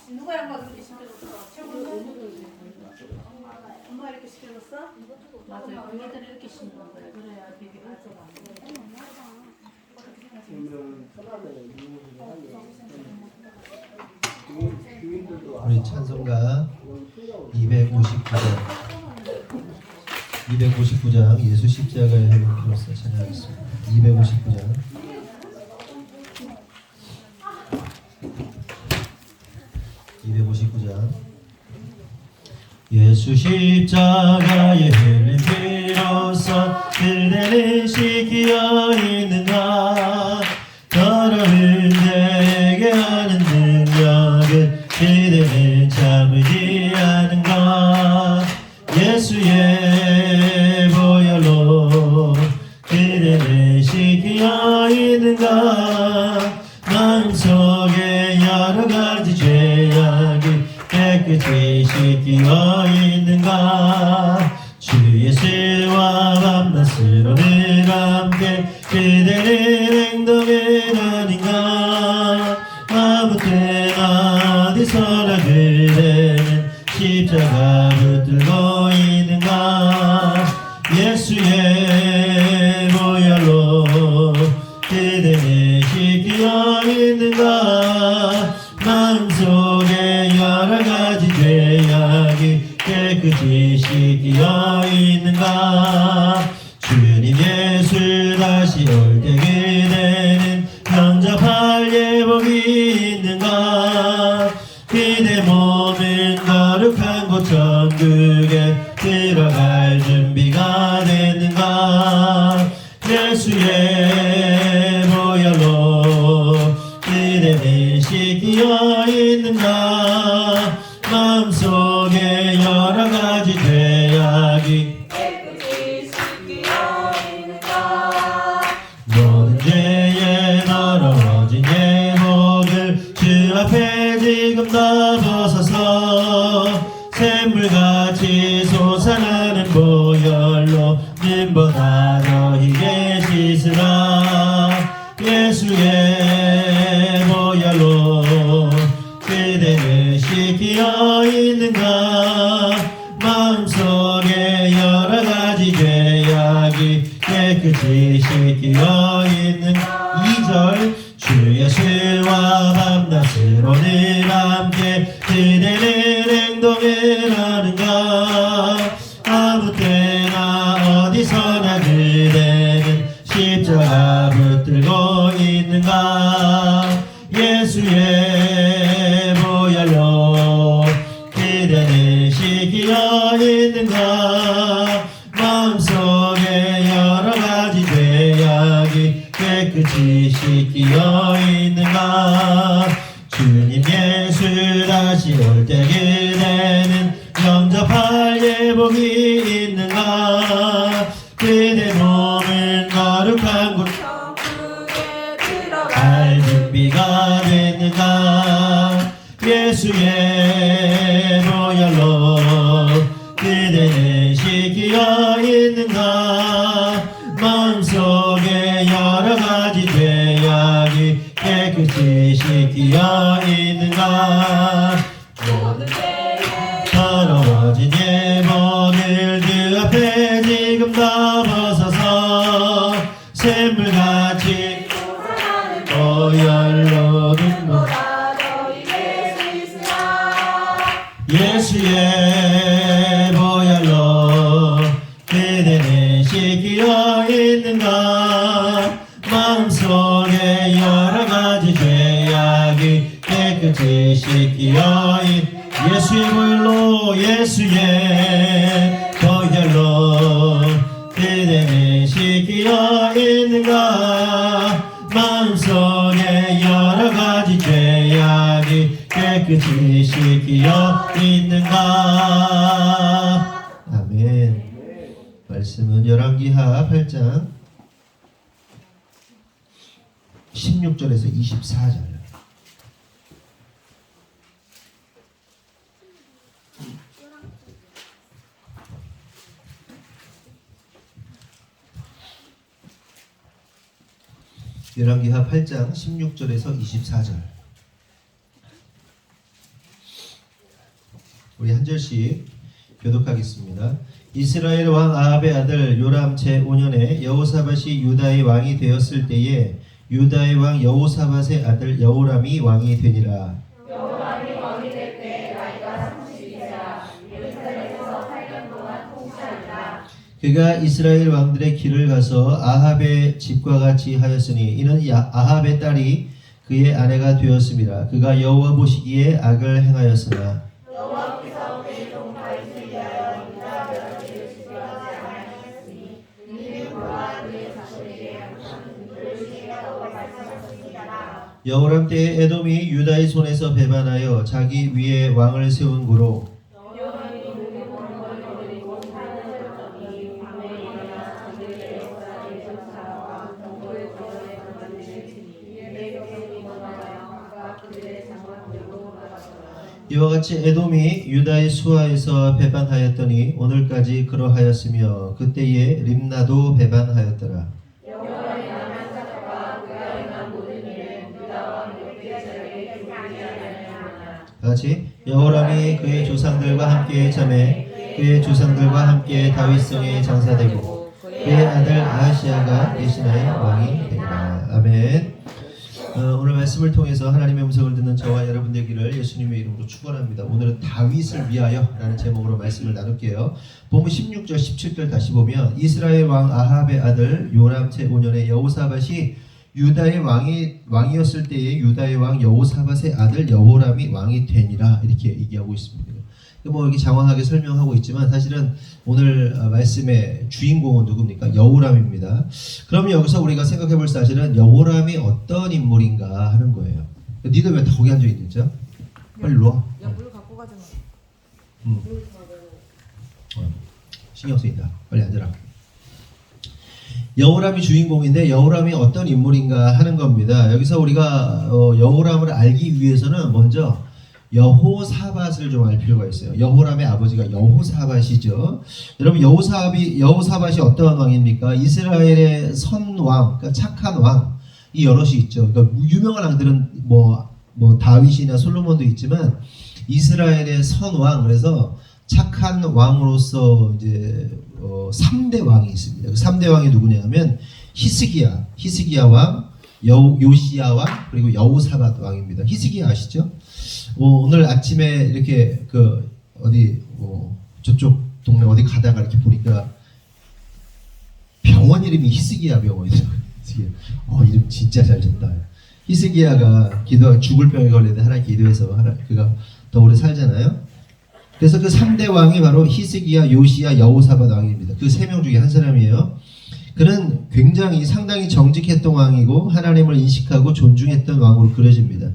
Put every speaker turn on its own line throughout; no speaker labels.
누가 양말 그렇게 시켜줬어? 엄마 이렇게 시켜줬어? 맞아요. 언니들 이렇게 신는 거예요. 그래야 되게 가져가.
우리 찬송가 259장 예수 십자가의 행복으로서 찬양하겠습니다. 259장 예수 십자가의 흘린 피로써 그대는 씻기어 있는가 더러운 되게 하는 능력을 그대는 참으지 않은가 예수의 보혈로 그대는 씻기어 있는가 마음속에 여러가지 죄악이 깨끗이 씻기어 있는가 주 예수와 밤낮으로 늘 함께 그대는 행동은 아닌가 아무 때나 어디서나 그대는 십자가 붙들고 있는가 예수의 보혈로 그대는 씻기어 있는가 마음속에 여러가지 죄악이 깨끗이 씻기어 있는가 주님 예수 다시 올 때 그대는 영접할 예복이 있는가 그대 몸은 거룩한 곳 천국에 들어갈 준비가 됐는가 예수의 보혈로 그대는 씻기어 있는가 마음속에 여러가지 죄악이
깨끗이 씻기어 있는가
모든 죄에 더러워진 예복을 주 앞에 지금 다 벗어서 샘물같이 솟아나는 보혈로 님보다 너희게 씻으라 예수의 보혈로 그대는 씻기어 있는가 마음속에 여러가지 죄악이 깨끗이 씻기어 있는 2절 주 예수와 밤낮으로 늘 함께 그대는 행동을 하는가 아무 때나 어디서나 그대는 십자가 붙들고 있는가 예수의 보혈로 그대는 씻기어 있는가 마음속에 여러가지 죄악이 깨끗이 씻기어 있는가 주님 예수 다시 올 때 그대는 영접할 예복이 있는가 그대 몸은 거룩한 곳
천국에
갈 준비가 됐는가 예수의 보혈로 그대는 씻기어 있는가 마음속에 여러가지 죄악이 깨끗이 씻기어 있는가
모든 죄에
더러워진 예복을 그 앞에 지금 다 벗어서 샘물같이
솟아나는
보혈로 눈물
보다 너희게 씻으라
예수의 보혈로 그대는 씻기어 있는가 마음속에 여러가지 죄악이 깨끗이 씻기어 예수의 보혈로 예수의 보혈로 그대는 씻기어 있는가 마음속에 여러가지 죄악이 깨끗이 씻기어 있는가 아멘. 말씀은 열왕기하 8장 16절에서 24절. 열왕기하 8장 16절에서 24절. 우리 한 절씩 교독하겠습니다. 이스라엘 왕 아합의 아들 요람 제5년에 여호사밧이 유다의 왕이 되었을 때에 유다의 왕 여호사밧의 아들 여호람이 왕이 되니라.
여호람이 왕이 될 때 나이가 32세라 예루살렘에서 8년 동안 통치하니라.
그가 이스라엘 왕들의 길을 가서 아합의 집과 같이 하였으니 이는 아합의 딸이 그의 아내가 되었음이라. 그가 여호와 보시기에 악을 행하였으나
여호와께서 그의 종 다윗을 위하여 유다 멸하기를 지켜하지 아니하였으니 이는 그와 그의 자손에게 항상 그러시리라고 말씀하셨습니다.
여호람 때에 에돔이 유다의 손에서 배반하여 자기 위에 왕을 세운 고로
여호람이 눈에 보는 걸 거두리고 산을 졌더니 밤에 일어나 자기의 역사를 전사하와 정보의 거절에 그만두니 이에 백성이 넘어가며 각각 그들의 장막으로 돌아가더라.
이와 같이 에돔이 유다의 수하에서 배반하였더니 오늘까지 그러하였으며 그때에 림나도 배반하였더라.
여호람이 남한 사람과 그가 행한 모든 일은 유다와 역대자에게 기록되지 아니하였느냐.
같이 여호람이 그의 조상들과 함께 자매 그의 조상들과 함께 다윗성에 장사되고 그의 아들 아하시아가 대신하여 왕이 되니라. 아멘. 오늘 말씀을 통해서 하나님의 음성을 듣는 저와 여러분 되기를 예수님의 이름으로 축원합니다. 오늘은 다윗을 위하여 라는 제목으로 말씀을 나눌게요. 본문 16절 17절 다시 보면 이스라엘 왕 아합의 아들 요람 제5년에 여호사밧이 유다의 왕이었을 때에 유다의 왕 여호사밧의 아들 여호람이 왕이 되니라 이렇게 얘기하고 있습니다. 뭐 이렇게 장황하게 설명하고 있지만 사실은 오늘 말씀의 주인공은 누굽니까? 여호람입니다. 그러면 여기서 우리가 생각해 볼 사실은 여호람이 어떤 인물인가 하는 거예요. 니들 왜 다 거기 앉아 있는지? 빨리 일로 와.
야, 물 갖고 가지 마.
신경 쓰인다. 빨리 앉아라. 여호람이 주인공인데 여호람이 어떤 인물인가 하는 겁니다. 여기서 우리가 여호람을 알기 위해서는 먼저 여호사밧을 좀 알 필요가 있어요. 여호람의 아버지가 여호사밧이죠. 여러분 여호사밧이 어떤 왕입니까? 이스라엘의 선왕, 그러니까 착한 왕이 여럿이 있죠. 그러니까 유명한 왕들은 뭐 다윗이나 솔로몬도 있지만 이스라엘의 선왕, 그래서 착한 왕으로서 이제 3대 왕이 있습니다. 그 3대 왕이 누구냐면 히스기야 왕, 요시야 왕, 그리고 여호사밧 왕입니다. 히스기야 아시죠? 오늘 아침에 이렇게 저쪽 동네 어디 가다가 이렇게 보니까 병원 이름이 히스기야 병원이죠. 이름 진짜 잘 졌다. 히스기야가 죽을 병에 걸리는데 하나님 기도해서 그가 더 오래 살잖아요. 그래서 그 3대 왕이 바로 히스기야, 요시야, 여호사밧 왕입니다. 그 3명 중에 한 사람이에요. 그는 상당히 정직했던 왕이고 하나님을 인식하고 존중했던 왕으로 그려집니다.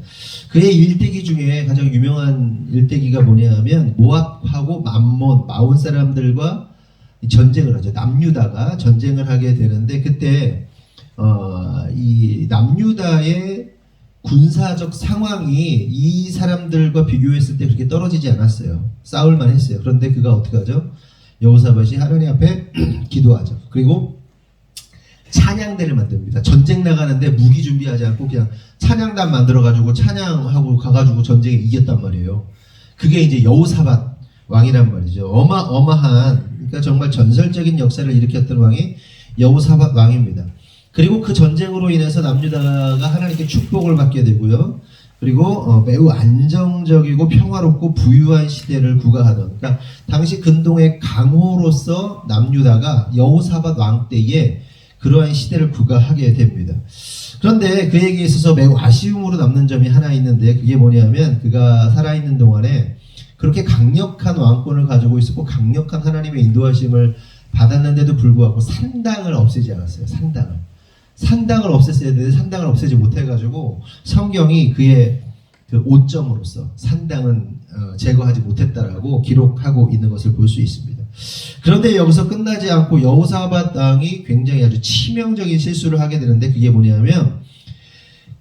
그의 일대기 중에 가장 유명한 일대기가 뭐냐면 모압하고 마온 사람들과 전쟁을 하죠. 남유다가 전쟁을 하게 되는데 그때 이 남유다의 군사적 상황이 이 사람들과 비교했을 때 그렇게 떨어지지 않았어요. 싸울만 했어요. 그런데 그가 어떻게 하죠? 여호사밧이 하나님 앞에 기도하죠. 그리고 찬양대를 만듭니다. 전쟁 나가는데 무기 준비하지 않고 그냥 찬양단 만들어가지고 찬양하고 가가지고 전쟁에 이겼단 말이에요. 그게 이제 여호사밧 왕이란 말이죠. 어마어마한, 그러니까 정말 전설적인 역사를 일으켰던 왕이 여호사밧 왕입니다. 그리고 그 전쟁으로 인해서 남유다가 하나님께 축복을 받게 되고요. 그리고 매우 안정적이고 평화롭고 부유한 시대를 구가하던, 그러니까 당시 근동의 강호로서 남유다가 여호사밧 왕 때에 그러한 시대를 구가하게 됩니다. 그런데 그에게 있어서 매우 아쉬움으로 남는 점이 하나 있는데 그게 뭐냐면 그가 살아있는 동안에 그렇게 강력한 왕권을 가지고 있었고 강력한 하나님의 인도하심을 받았는데도 불구하고 산당을 없애지 않았어요. 산당을 없앴어야 되는데 산당을 없애지 못해가지고 성경이 그의 그 오점으로서 산당은 제거하지 못했다라고 기록하고 있는 것을 볼 수 있습니다. 그런데 여기서 끝나지 않고 여호사밧 왕이 굉장히 아주 치명적인 실수를 하게 되는데 그게 뭐냐면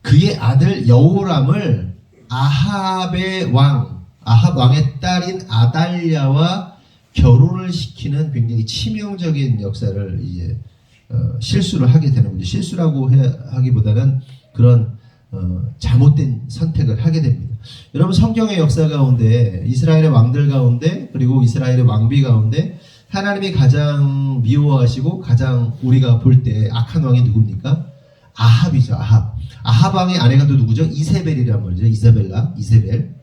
그의 아들 여호람을 아합 왕의 딸인 아달랴와 결혼을 시키는 굉장히 치명적인 역사를 이제 실수를 하게 되는 거죠. 실수라고 하기보다는 그런 잘못된 선택을 하게 됩니다. 여러분, 성경의 역사 가운데 이스라엘의 왕들 가운데 그리고 이스라엘의 왕비 가운데 하나님이 가장 미워하시고 가장 우리가 볼 때 악한 왕이 누굽니까? 아합이죠. 아합 왕의 아내가 또 누구죠? 이세벨이란 말이죠. 이세벨.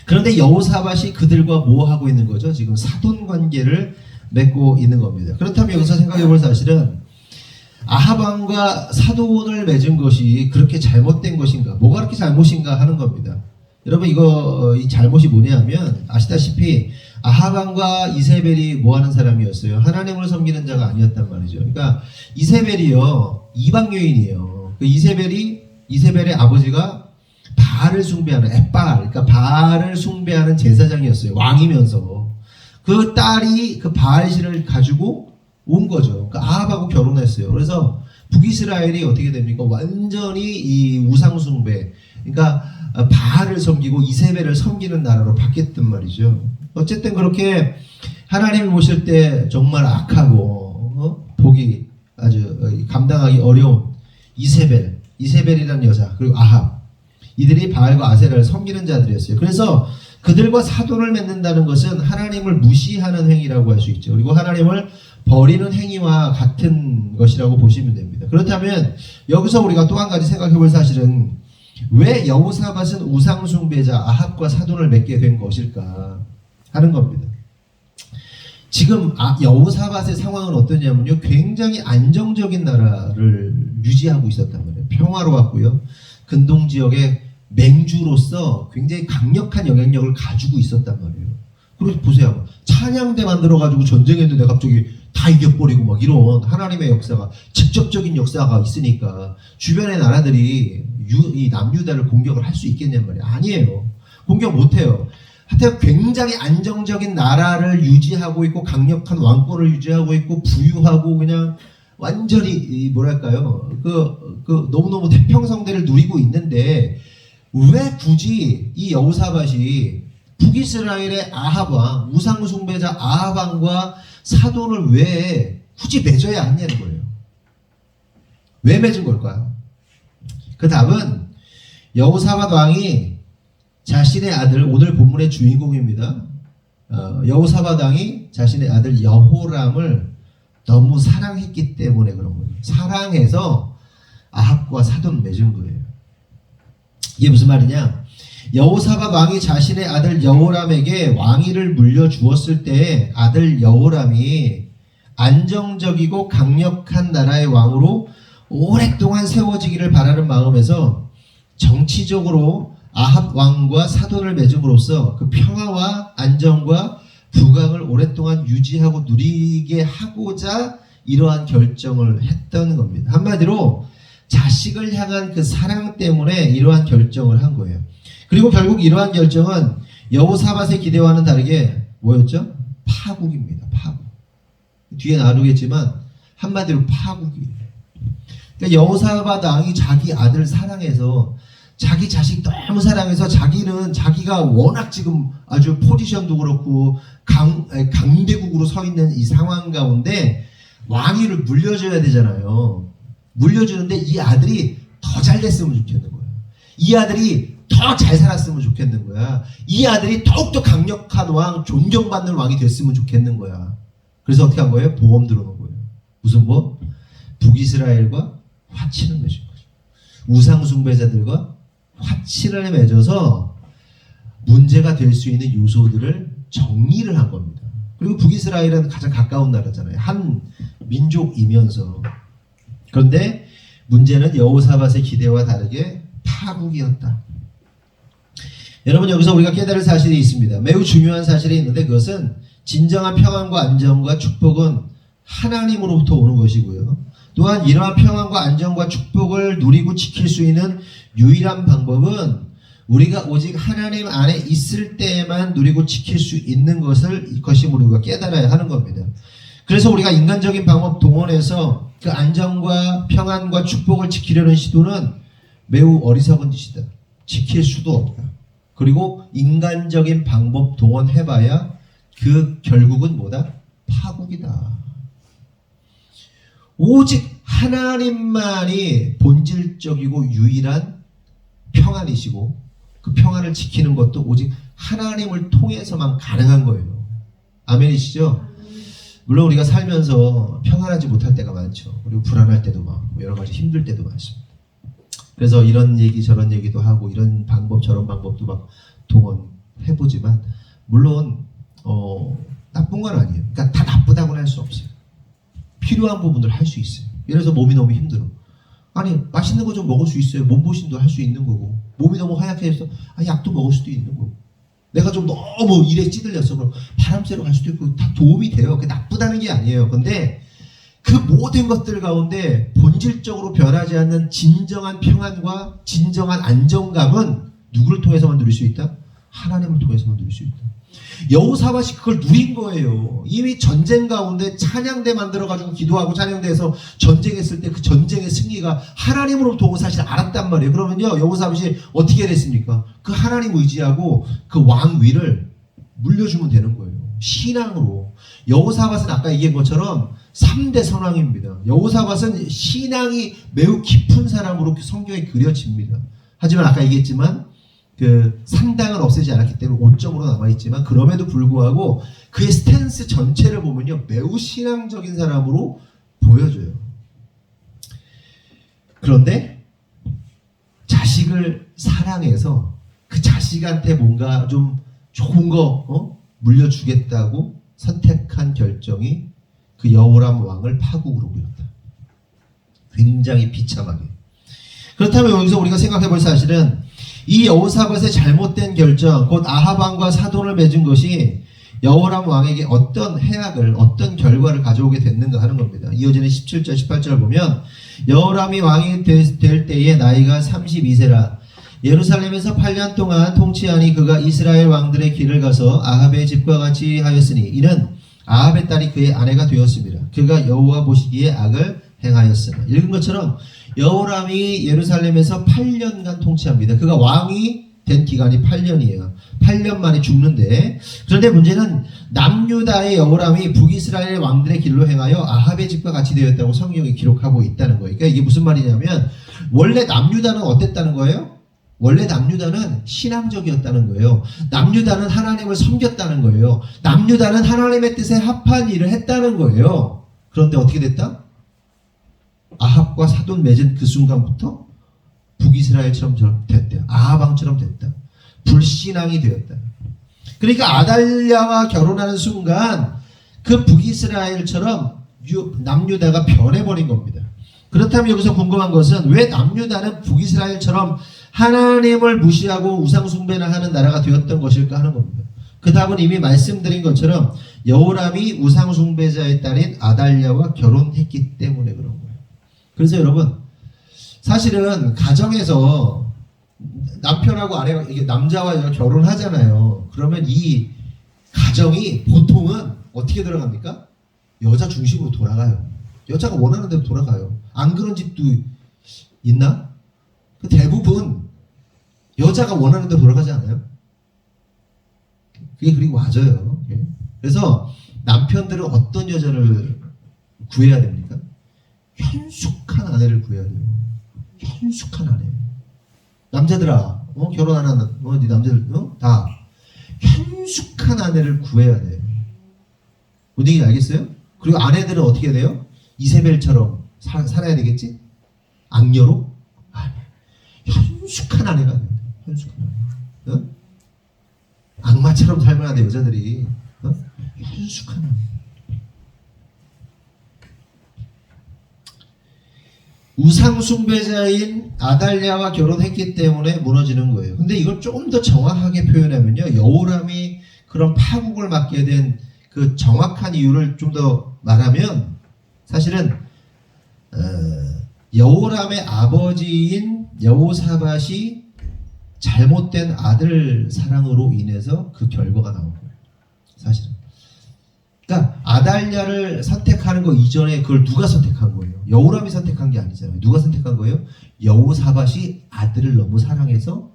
그런데 여호사밧이 그들과 뭐 하고 있는 거죠? 지금 사돈 관계를 맺고 있는 겁니다. 그렇다면 여기서 생각해 볼 사실은 아합 왕과 사돈을 맺은 것이 그렇게 잘못된 것인가? 뭐가 그렇게 잘못인가 하는 겁니다. 여러분, 이 잘못이 뭐냐면 아시다시피 아합 왕과 이세벨이 뭐 하는 사람이었어요? 하나님을 섬기는 자가 아니었단 말이죠. 그러니까 이세벨이요, 이방 여인이에요. 그 이세벨의 아버지가 바알을 숭배하는 엣바알, 그러니까 바알을 숭배하는 제사장이었어요. 왕이면서 그 딸이 그 바알신을 가지고 온 거죠. 그러니까 아합하고 결혼했어요. 그래서 북이스라엘이 어떻게 됩니까? 완전히 이 우상 숭배, 그러니까 바알을 섬기고 이세벨을 섬기는 나라로 바뀌었단 말이죠. 어쨌든 그렇게 하나님을 모실 때 정말 악하고 보기 아주 감당하기 어려운 이세벨이라는 여자, 그리고 아합, 이들이 바알과 아세라를 섬기는 자들이었어요. 그래서 그들과 사돈을 맺는다는 것은 하나님을 무시하는 행위라고 할 수 있죠. 그리고 하나님을 버리는 행위와 같은 것이라고 보시면 됩니다. 그렇다면 여기서 우리가 또 한 가지 생각해 볼 사실은 왜 여호사밧은 우상 숭배자 아합과 사돈을 맺게 된 것일까 하는 겁니다. 지금 여호사밧의 상황은 어떠냐면요, 굉장히 안정적인 나라를 유지하고 있었단 말이에요. 평화로웠고요. 근동 지역의 맹주로서 굉장히 강력한 영향력을 가지고 있었단 말이에요. 그리고 보세요. 찬양대 만들어가지고 전쟁했는데 갑자기 다 이겨버리고 막 이런 하나님의 역사가, 직접적인 역사가 있으니까 주변의 나라들이 이 남유다를 공격을 할 수 있겠냔 말이에요. 아니에요. 공격 못해요. 하여튼 굉장히 안정적인 나라를 유지하고 있고 강력한 왕권을 유지하고 있고 부유하고 그냥 완전히 뭐랄까요, 너무너무 태평성대를 누리고 있는데 왜 굳이 이 여호사밧이 북이스라엘의 아합 왕, 우상 숭배자 아합 왕과 사돈을 왜 굳이 맺어야 하냐는 거예요. 왜 맺은 걸까요? 그 답은 여호사밧 왕이 자신의 아들, 오늘 본문의 주인공입니다. 여호사밧 왕이 자신의 아들 여호람을 너무 사랑했기 때문에 그런 거예요. 사랑해서 아합과 사돈 맺은 거예요. 이게 무슨 말이냐? 여호사밧 왕이 자신의 아들 여호람에게 왕위를 물려주었을 때 아들 여호람이 안정적이고 강력한 나라의 왕으로 오랫동안 세워지기를 바라는 마음에서 정치적으로 아합 왕과 사돈을 맺음으로써 그 평화와 안정과 부강을 오랫동안 유지하고 누리게 하고자 이러한 결정을 했던 겁니다. 한마디로 자식을 향한 그 사랑 때문에 이러한 결정을 한 거예요. 그리고 결국 이러한 결정은 여호사밧의 기대와는 다르게 뭐였죠? 파국입니다. 파국. 뒤에 나누겠지만 한마디로 파국이에요. 그러니까 여호사밧 왕이 자기 아들 사랑해서, 자기 자식 너무 사랑해서, 자기가 워낙 지금 아주 포지션도 그렇고 강대국으로 서 있는 이 상황 가운데 왕위를 물려줘야 되잖아요. 물려주는데 이 아들이 더 잘 됐으면 좋겠는 거예요. 이 아들이 더 잘 살았으면 좋겠는 거야. 이 아들이 더욱더 강력한 왕, 존경받는 왕이 됐으면 좋겠는 거야. 그래서 어떻게 한 거예요? 보험 들어놓은 거예요. 무슨 보험? 북이스라엘과 화친을 맺은 거죠. 우상 숭배자들과 화친을 맺어서 문제가 될 수 있는 요소들을 정리를 한 겁니다. 그리고 북이스라엘은 가장 가까운 나라잖아요. 한 민족이면서. 그런데 문제는 여호사밧의 기대와 다르게 파국이었다. 여러분, 여기서 우리가 깨달을 사실이 있습니다. 매우 중요한 사실이 있는데 그것은 진정한 평안과 안정과 축복은 하나님으로부터 오는 것이고요. 또한 이러한 평안과 안정과 축복을 누리고 지킬 수 있는 유일한 방법은 우리가 오직 하나님 안에 있을 때에만 누리고 지킬 수 있는 것이 우리가 깨달아야 하는 겁니다. 그래서 우리가 인간적인 방법 동원해서 그 안정과 평안과 축복을 지키려는 시도는 매우 어리석은 짓이다. 지킬 수도 없다. 그리고 인간적인 방법 동원해봐야 그 결국은 뭐다? 파국이다. 오직 하나님만이 본질적이고 유일한 평안이시고 그 평안을 지키는 것도 오직 하나님을 통해서만 가능한 거예요. 아멘이시죠? 물론 우리가 살면서 평안하지 못할 때가 많죠. 그리고 불안할 때도 많고 여러 가지 힘들 때도 많습니다. 그래서 이런 얘기 저런 얘기도 하고 이런 방법 저런 방법도 막 동원해보지만 물론 나쁜 건 아니에요. 그러니까 다 나쁘다고는 할 수 없어요. 필요한 부분들 할 수 있어요. 예를 들어서 몸이 너무 힘들어. 아니 맛있는 거 좀 먹을 수 있어요. 몸보신도 할 수 있는 거고 몸이 너무 하얗게 해서 약도 먹을 수도 있는 거고 내가 좀 너무 일에 찌들렸어. 그럼 바람 쐬러 갈 수도 있고 다 도움이 돼요. 그게 나쁘다는 게 아니에요. 근데 그 모든 것들 가운데 본질적으로 변하지 않는 진정한 평안과 진정한 안정감은 누구를 통해서만 누릴 수 있다? 하나님을 통해서만 누릴 수 있다. 여호사밧이 그걸 누린 거예요. 이미 전쟁 가운데 찬양대 만들어가지고 기도하고 찬양대에서 전쟁했을 때 그 전쟁의 승리가 하나님으로부터 온 사실 알았단 말이에요. 그러면요 여호사밧이 어떻게 됐습니까? 그 하나님 의지하고 그 왕위를 물려주면 되는 거예요. 신앙으로. 여호사밧은 아까 얘기한 것처럼 3대 선왕입니다. 여호사밧은 신앙이 매우 깊은 사람으로 성경에 그려집니다. 하지만 아까 얘기했지만 그 상당을 없애지 않았기 때문에 5점으로 남아있지만 그럼에도 불구하고 그의 스탠스 전체를 보면요 매우 신앙적인 사람으로 보여져요. 그런데 자식을 사랑해서 그 자식한테 뭔가 좀 좋은 거 물려주겠다고 선택한 결정이 그 여호람 왕을 파국으로 불렀다. 굉장히 비참하게. 그렇다면 여기서 우리가 생각해 볼 사실은 이 여호사밧의 잘못된 결정, 곧 아합 왕과 사돈을 맺은 것이 여호람 왕에게 어떤 해악을, 어떤 결과를 가져오게 됐는가 하는 겁니다. 이어지는 17절, 18절을 보면 여호람이 왕이 될 때에 나이가 32세라 예루살렘에서 8년 동안 통치하니 그가 이스라엘 왕들의 길을 가서 아합의 집과 같이 하였으니 이는 아합의 딸이 그의 아내가 되었습니다. 그가 여호와 보시기에 악을 행하였으나. 읽은 것처럼 여호람이 예루살렘에서 8년간 통치합니다. 그가 왕이 된 기간이 8년이에요. 8년 만에 죽는데, 그런데 문제는 남유다의 여호람이 북이스라엘 왕들의 길로 행하여 아합의 집과 같이 되었다고 성경이 기록하고 있다는 거예요. 그러니까 이게 무슨 말이냐면 원래 남유다는 어땠다는 거예요? 원래 남유다는 신앙적이었다는 거예요. 남유다는 하나님을 섬겼다는 거예요. 남유다는 하나님의 뜻에 합한 일을 했다는 거예요. 그런데 어떻게 됐다? 아합과 사돈 맺은 그 순간부터 북이스라엘처럼 됐다. 아합왕처럼 됐다. 불신앙이 되었다. 그러니까 아달랴와 결혼하는 순간 그 북이스라엘처럼 남유다가 변해버린 겁니다. 그렇다면 여기서 궁금한 것은 왜 남유다는 북이스라엘처럼 하나님을 무시하고 우상숭배를 하는 나라가 되었던 것일까 하는 겁니다. 그 답은 이미 말씀드린 것처럼 여호람이 우상숭배자의 딸인 아달랴와 결혼했기 때문에 그런 거예요. 그래서 여러분 사실은 가정에서 남편하고 아내가 이게 남자와 결혼하잖아요. 그러면 이 가정이 보통은 어떻게 돌아갑니까? 여자 중심으로 돌아가요. 여자가 원하는 대로 돌아가요. 안 그런 집도 있나? 대부분 여자가 원하는 대로 돌아가지 않아요? 그게 그리고 맞아요. 그래서 남편들은 어떤 여자를 구해야 됩니까? 현숙한 아내를 구해야 돼요. 현숙한 아내. 남자들아, 결혼 안 하는, 네 남자들, 다 현숙한 아내를 구해야 돼. 뭔 얘기인지 알겠어요? 그리고 아내들은 어떻게 돼요? 이세벨처럼 살아야 되겠지? 악녀로? 아니, 현숙한 아내가 돼요. 현숙한 아내. 악마처럼 살면 안 돼, 여자들이. 현숙한 아내. 우상숭배자인 아달랴와 결혼했기 때문에 무너지는 거예요. 근데 이걸 좀 더 정확하게 표현하면요, 여호람이 그런 파국을 맞게 된 그 정확한 이유를 좀 더 말하면 사실은 여호람의 아버지인 여호사밧이 잘못된 아들 사랑으로 인해서 그 결과가 나온 거예요. 사실은. 그러니까 아달랴를 선택하는 거 이전에 그걸 누가 선택한 거예요? 여호람이 선택한 게 아니잖아요. 누가 선택한 거예요? 여호사밧이 아들을 너무 사랑해서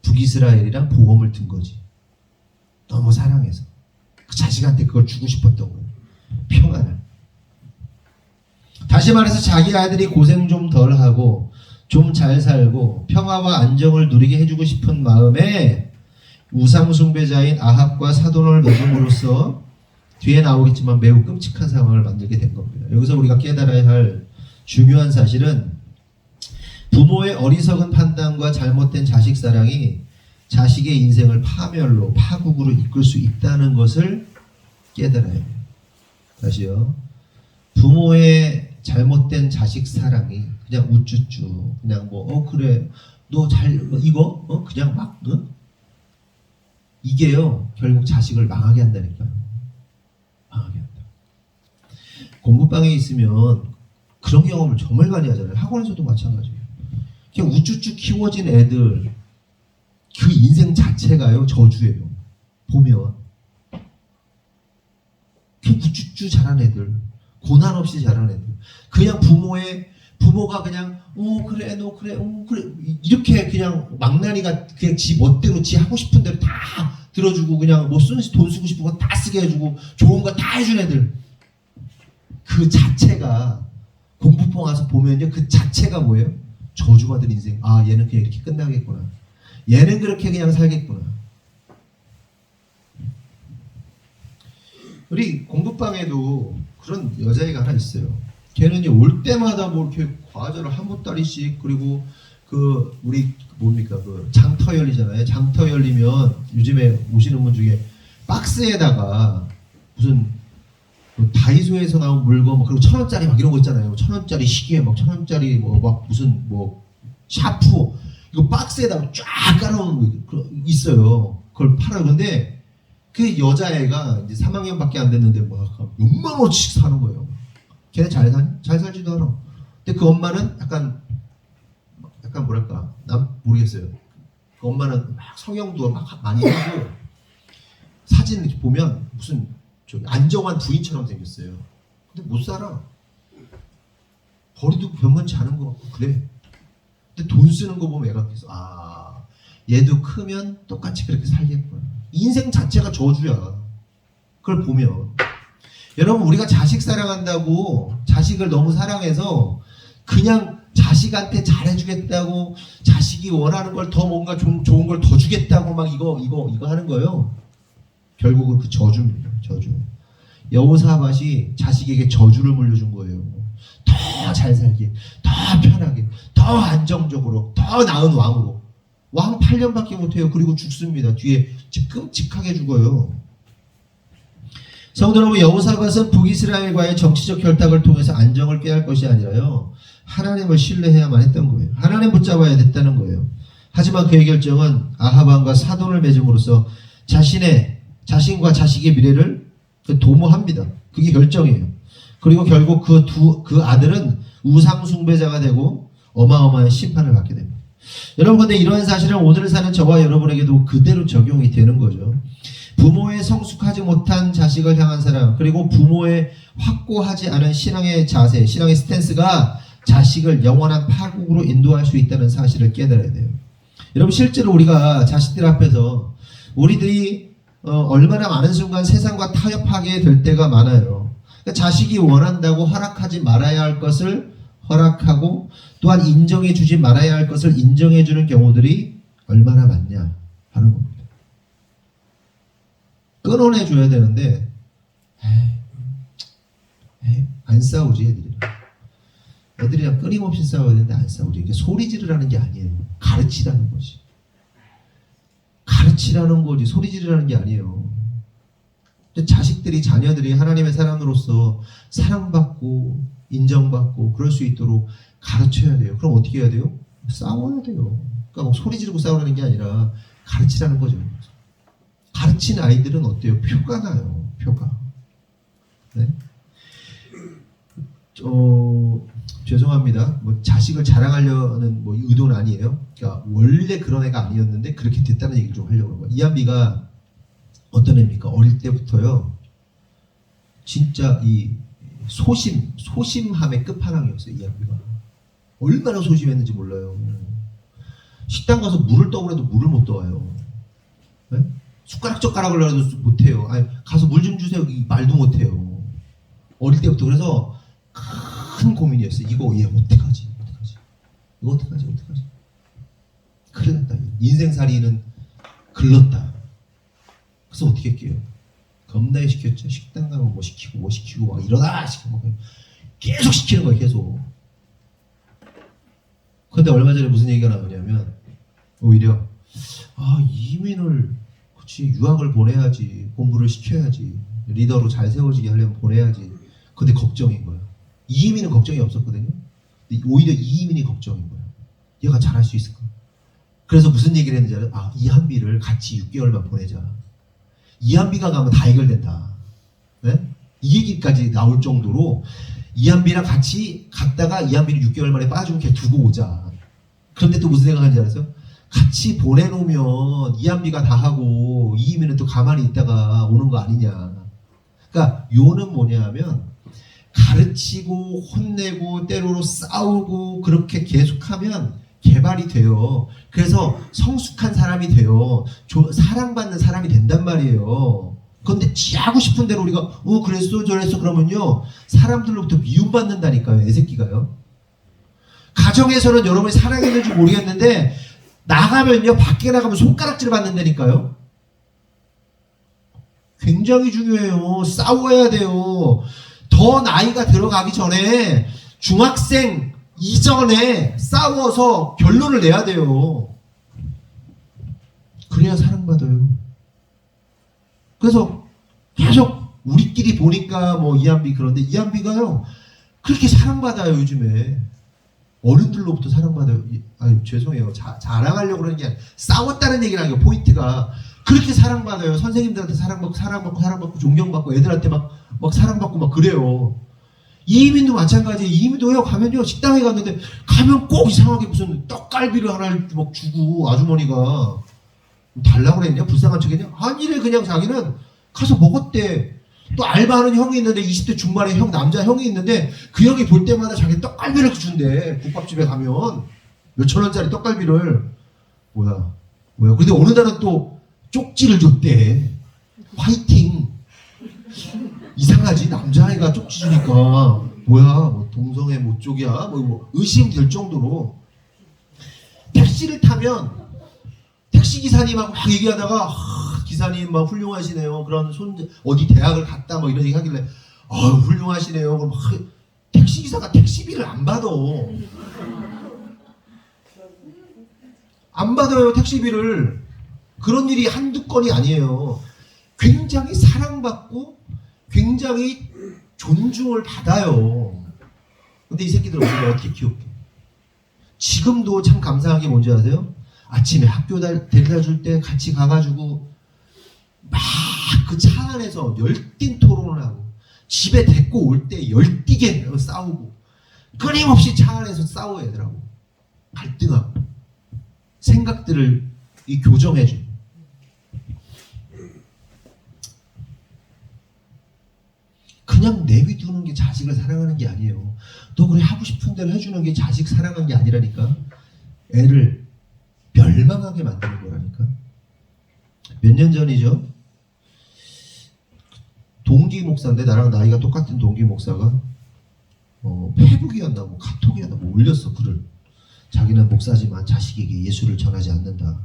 북이스라엘이랑 보험을 든 거지. 너무 사랑해서 그 자식한테 그걸 주고 싶었던 거예요. 평안을. 다시 말해서 자기 아들이 고생 좀 덜 하고 좀 잘 살고 평화와 안정을 누리게 해주고 싶은 마음에 우상 숭배자인 아합과 사돈을 맺음으로써 뒤에 나오겠지만 매우 끔찍한 상황을 만들게 된 겁니다. 여기서 우리가 깨달아야 할 중요한 사실은 부모의 어리석은 판단과 잘못된 자식 사랑이 자식의 인생을 파멸로 파국으로 이끌 수 있다는 것을 깨달아야 해요. 다시요. 부모의 잘못된 자식 사랑이 그냥 우쭈쭈 그냥 그래 너 잘 이거 그냥 막 이게요 결국 자식을 망하게 한다니까요. 망하게 한다. 공부방에 있으면 그런 경험을 정말 많이 하잖아요. 학원에서도 마찬가지예요. 그냥 우쭈쭈 키워진 애들 그 인생 자체가요 저주예요. 보면 그 우쭈쭈 자란 애들 고난 없이 자란 애들 그냥 부모가 그냥 그래 너 그래 그래 이렇게 그냥 망나니가 그냥 지 멋대로 지 하고 싶은 대로 다 들어주고 그냥 뭐 돈 쓰고 싶은 거 다 쓰게 해주고 좋은 거 다 해준 애들 그 자체가 공부방 와서 보면요 그 자체가 뭐예요? 저주받은 인생. 아 얘는 그냥 이렇게 끝나겠구나. 얘는 그렇게 그냥 살겠구나. 우리 공부방에도 그런 여자애가 하나 있어요. 걔는 올 때마다 뭐 이렇게 과자를 한 보따리씩 그리고 그 우리 뭡니까 그 장터 열리잖아요. 장터 열리면 요즘에 오시는 분 중에 박스에다가 무슨 뭐 다이소에서 나온 물건 그리고 1,000원짜리 막 이런 거 있잖아요. 1,000원짜리 시계 막 1,000원짜리 뭐 막 무슨 뭐 샤프 이거 박스에다가 쫙 깔아놓은 거 있어요. 그걸 팔아요. 근데 그 여자애가 이제 3학년밖에 안 됐는데 막 몇만 원씩 사는 거예요. 걔네 잘 살지도 않아. 근데 그 엄마는 약간 뭐랄까 난 모르겠어요. 그 엄마는 막 성형도 막 많이 하고 사진 이렇게 보면 무슨 안정환 부인처럼 생겼어요. 근데 못 살아. 벌이도 변변치 않은 것 같고 그래. 근데 돈 쓰는 거 보면 애가 계속 얘도 크면 똑같이 그렇게 살겠구나. 인생 자체가 저주야. 그걸 보면 여러분 우리가 자식 사랑한다고 자식을 너무 사랑해서 그냥 자식한테 잘해주겠다고 자식이 원하는 걸 더 뭔가 좋은 걸 더 주겠다고 막 이거 하는 거예요. 결국은 그 저주입니다. 저주. 여호사밧이 자식에게 저주를 물려준 거예요. 더 잘 살게, 더 편하게, 더 안정적으로, 더 나은 왕으로. 왕 8년밖에 못해요. 그리고 죽습니다. 뒤에 끔찍하게 죽어요. 성도 여러분, 여호사밧은 북이스라엘과의 정치적 결탁을 통해서 안정을 꾀할 것이 아니라요. 하나님을 신뢰해야만 했던 거예요. 하나님 붙잡아야 됐다는 거예요. 하지만 그의 결정은 아합 왕과 사돈을 맺음으로써 자신과 자식의 미래를 도모합니다. 그게 결정이에요. 그리고 결국 그 아들은 우상 숭배자가 되고 어마어마한 심판을 받게 됩니다. 여러분, 근데 이러한 사실은 오늘 사는 저와 여러분에게도 그대로 적용이 되는 거죠. 부모의 성숙하지 못한 자식을 향한 사랑, 그리고 부모의 확고하지 않은 신앙의 자세, 신앙의 스탠스가 자식을 영원한 파국으로 인도할 수 있다는 사실을 깨달아야 돼요. 여러분, 실제로 우리가 자식들 앞에서 우리들이 얼마나 많은 순간 세상과 타협하게 될 때가 많아요. 그러니까 자식이 원한다고 허락하지 말아야 할 것을 허락하고 또한 인정해 주지 말아야 할 것을 인정해 주는 경우들이 얼마나 많냐 하는 겁니다. 끊어내 줘야 되는데 안 싸우지. 애들이랑 끊임없이 싸워야 되는데 안 싸우지. 이게 소리 지르라는 게 아니에요. 가르치라는 거지. 가르치라는 거지 소리 지르라는 게 아니에요. 자녀들이 하나님의 사람으로서 사랑받고 인정받고 그럴 수 있도록 가르쳐야 돼요. 그럼 어떻게 해야 돼요? 싸워야 돼요. 그러니까 뭐 소리 지르고 싸우라는 게 아니라 가르치라는 거죠. 가르친 아이들은 어때요? 표가 나요. 표가. 네? 죄송합니다. 뭐 자식을 자랑하려는 뭐 의도는 아니에요. 그러니까 원래 그런 애가 아니었는데 그렇게 됐다는 얘기를 좀 하려고 해요. 이한비가 어떤 애입니까? 어릴 때부터요. 진짜 이 소심함의 끝판왕이었어요. 이한비가 얼마나 소심했는지 몰라요. 식당 가서 물을 떠오래도 물을 못 떠와요. 네? 숟가락을 넣어도 못해요. 아니, 가서 물 좀 주세요. 이 말도 못해요. 어릴 때부터. 그래서 큰 고민이었어요. 이거 얘 어떡하지? 이거 어떡하지? 큰일 났다. 인생살이는 글렀다. 그래서 어떻게 할게요? 겁나게 시켰죠. 식당 가면 뭐 시키고 막 일어나 시키고 계속 시키는 거예요. 계속. 근데 얼마 전에 무슨 얘기가 나오냐면 오히려 이민을 그치 유학을 보내야지, 공부를 시켜야지, 리더로 잘 세워지게 하려면 보내야지. 근데 걱정인 거예요. 이민은 걱정이 없었거든요. 근데 오히려 이민이 걱정인 거예요. 얘가 잘할 수 있을까? 그래서 무슨 얘기를 했는지 알아요? 이한비를 같이 6개월만 보내자. 이한비가 가면 다 해결된다. 네? 이 얘기까지 나올 정도로 이한비랑 같이 갔다가 이한비를 6개월 만에 빠지고 걔 두고 오자. 그런데 또 무슨 생각하는지 알았어요? 같이 보내놓으면 이한비가 다 하고 이희민은 또 가만히 있다가 오는 거 아니냐. 그러니까 요는 뭐냐 하면 가르치고 혼내고 때로는 싸우고 그렇게 계속하면 개발이 돼요. 그래서 성숙한 사람이 돼요. 사랑받는 사람이 된단 말이에요. 그런데 지 하고 싶은 대로 우리가 그랬어 저랬어 그러면요 사람들로부터 미움받는다니까요. 애새끼가요. 가정에서는 여러분이 사랑했는지 모르겠는데 나가면요 밖에 나가면 손가락질 받는다니까요. 굉장히 중요해요. 싸워야 돼요. 더 나이가 들어가기 전에 중학생 이전에 싸워서 결론을 내야 돼요. 그래야 사랑받아요. 그래서 계속 우리끼리 보니까 뭐 이한비 그런데 이한비가요 그렇게 사랑받아요. 요즘에 어른들로부터 사랑받아요. 아유 죄송해요. 자랑하려고 그러는 게 아니라 싸웠다는 얘기를 하는 게 포인트가 그렇게 사랑받아요. 선생님들한테 사랑받고 존경받고 애들한테 막 사랑받고 막 그래요. 이민도 마찬가지예요. 이민도요 가면요 식당에 갔는데 가면 꼭 이상하게 무슨 떡갈비를 하나를 막 주고 아주머니가 달라고 그랬냐? 불쌍한 척했냐? 아니래. 그냥 자기는 가서 먹었대. 또 알바하는 형이 있는데 20대 중반에 남자 형이 있는데 그 형이 볼 때마다 자기 떡갈비를 준대. 국밥집에 가면 몇천 원짜리 떡갈비를 뭐야 근데 어느 날은 또 쪽지를 줬대. 화이팅. 이상하지? 남자아이가 쪽지 주니까 뭐 동성애 뭐 쪽이야? 뭐 의심될 정도로. 택시를 타면 택시기사님하고 막 얘기하다가 기사님 막 훌륭하시네요. 그런 어디 대학을 갔다 뭐 이런 얘기 하길래 훌륭하시네요. 그럼 막 택시기사가 택시비를 안 받아. 안 받아요. 택시비를. 그런 일이 한두 건이 아니에요. 굉장히 사랑받고 굉장히 존중을 받아요. 근데 이 새끼들 우리가 어떻게 키울게? 지금도 참 감사한 게 뭔지 아세요? 아침에 학교 데려다 줄 때 같이 가가지고 막 그 차 안에서 열띤 토론을 하고 집에 데리고 올 때 열띠게 싸우고 끊임없이 차 안에서 싸워 애들하고 갈등하고 생각들을 교정해주고 그냥 내비두는 게 자식을 사랑하는 게 아니에요. 너 그래 하고 싶은 대로 해주는 게 자식 사랑하는 게 아니라니까. 애를 멸망하게 만드는 거라니까. 몇 년 전이죠. 동기 목사인데 나랑 나이가 똑같은 동기 목사가 페북이었나 뭐 카톡이었나 뭐 올렸어 글을. 자기는 목사지만 자식에게 예수를 전하지 않는다.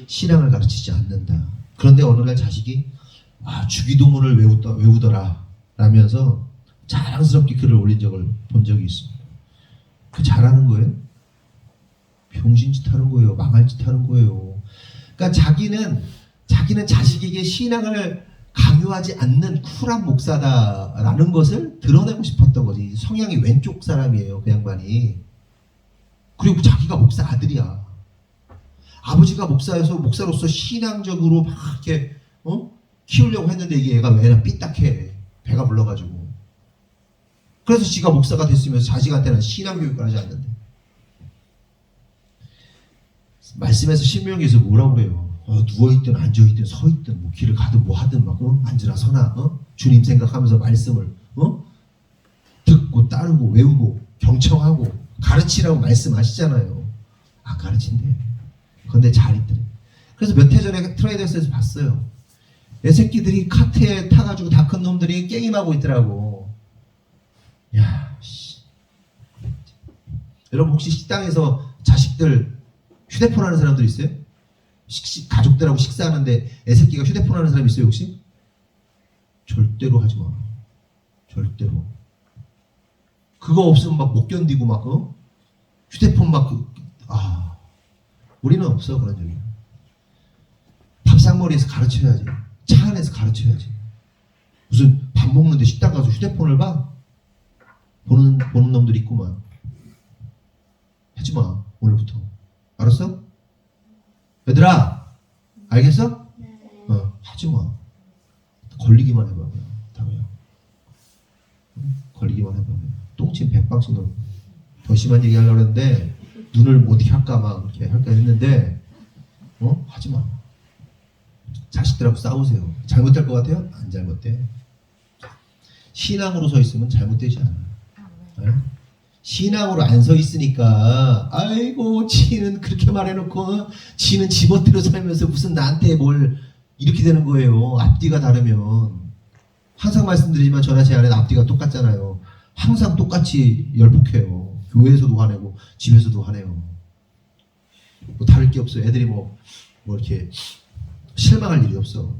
신앙을 가르치지 않는다. 그런데 어느 날 자식이 주기도문을 외우더라 라면서 자랑스럽게 글을 올린 적을 본 적이 있습니다. 그 잘하는 거예요? 병신짓 하는 거예요. 망할 짓 하는 거예요. 그러니까 자기는 자식에게 신앙을 강요하지 않는 쿨한 목사다라는 것을 드러내고 싶었던 거지. 성향이 왼쪽 사람이에요. 그 양반이. 그리고 자기가 목사 아들이야. 아버지가 목사로서 신앙적으로 막 이렇게 키우려고 했는데 이게 얘가 왜 삐딱해. 배가 불러가지고. 그래서 지가 목사가 됐으면서 자식한테는 신앙교육을 하지 않는데. 말씀에서 신명기에서 뭐라고 그래요? 누워있든 앉아있든 서있든 뭐 길을 가든 뭐 하든 막 앉으나 서나 주님 생각하면서 말씀을 듣고 따르고 외우고 경청하고 가르치라고 말씀하시잖아요. 안 가르친대. 근데 잘 있더래. 그래서 몇 해 전에 트레이더스에서 봤어요. 애 새끼들이 카트에 타가지고 다 큰 놈들이 게임하고 있더라고. 야, 씨. 여러분 혹시 식당에서 자식들 휴대폰 하는 사람들 있어요? 가족들하고 식사하는데 애 새끼가 휴대폰 하는 사람 있어요 혹시? 절대로 하지 마. 절대로. 그거 없으면 막 못 견디고 막 휴대폰 막 우리는 없어 그런 적이. 밥상머리에서 가르쳐야지. 차 안에서 가르쳐야지. 무슨 밥 먹는데 식당 가서 휴대폰을 봐? 보는 놈들 있구만. 하지 마 오늘부터. 알았어? 얘들아 알겠어? 하지 마. 걸리기만 해봐. 다음에 걸리기만 해봐. 똥침 100방씩 넣어. 더 심한 얘기 하려고 했는데 눈을 뭐 어떻게 할까 막 이렇게 할까 했는데 하지 마. 자식들하고 싸우세요. 잘못될 것 같아요? 안 잘못돼. 신앙으로 서 있으면 잘못되지 않아. 네? 신앙으로 안 서 있으니까 아이고 지는 그렇게 말해놓고 지는 지멋대로 살면서 무슨 나한테 뭘 이렇게 되는 거예요. 앞뒤가 다르면. 항상 말씀드리지만 저나 제 아내는 앞뒤가 똑같잖아요. 항상 똑같이 열폭해요. 교회에서도 화내고 집에서도 화내요. 뭐 다를 게 없어요. 애들이 뭐 이렇게 실망할 일이 없어.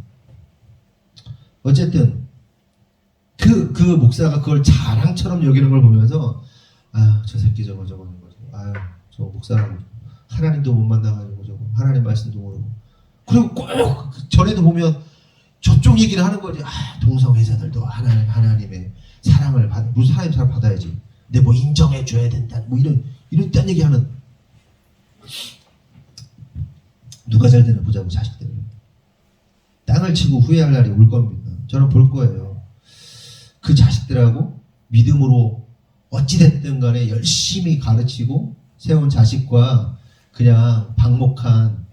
어쨌든 그 목사가 그걸 자랑처럼 여기는 걸 보면서 저 새끼 저거 하는 거죠. 저 목사라고 하나님도 못 만나가지고 저거 하나님 말씀도 모르고. 그리고 꼭 전에도 보면 저쪽 얘기를 하는 거지. 동성애자들도 하나님의 사랑을 무슨 하나님 사랑 받아야지. 근데 뭐 인정해줘야 된다. 뭐 이런 딴 얘기하는. 누가 잘 되나 보자고 자식들은. 땅을 치고 후회할 날이 올 겁니다. 저는 볼 거예요. 그 자식들하고 믿음으로 어찌됐든 간에 열심히 가르치고 세운 자식과 그냥 방목한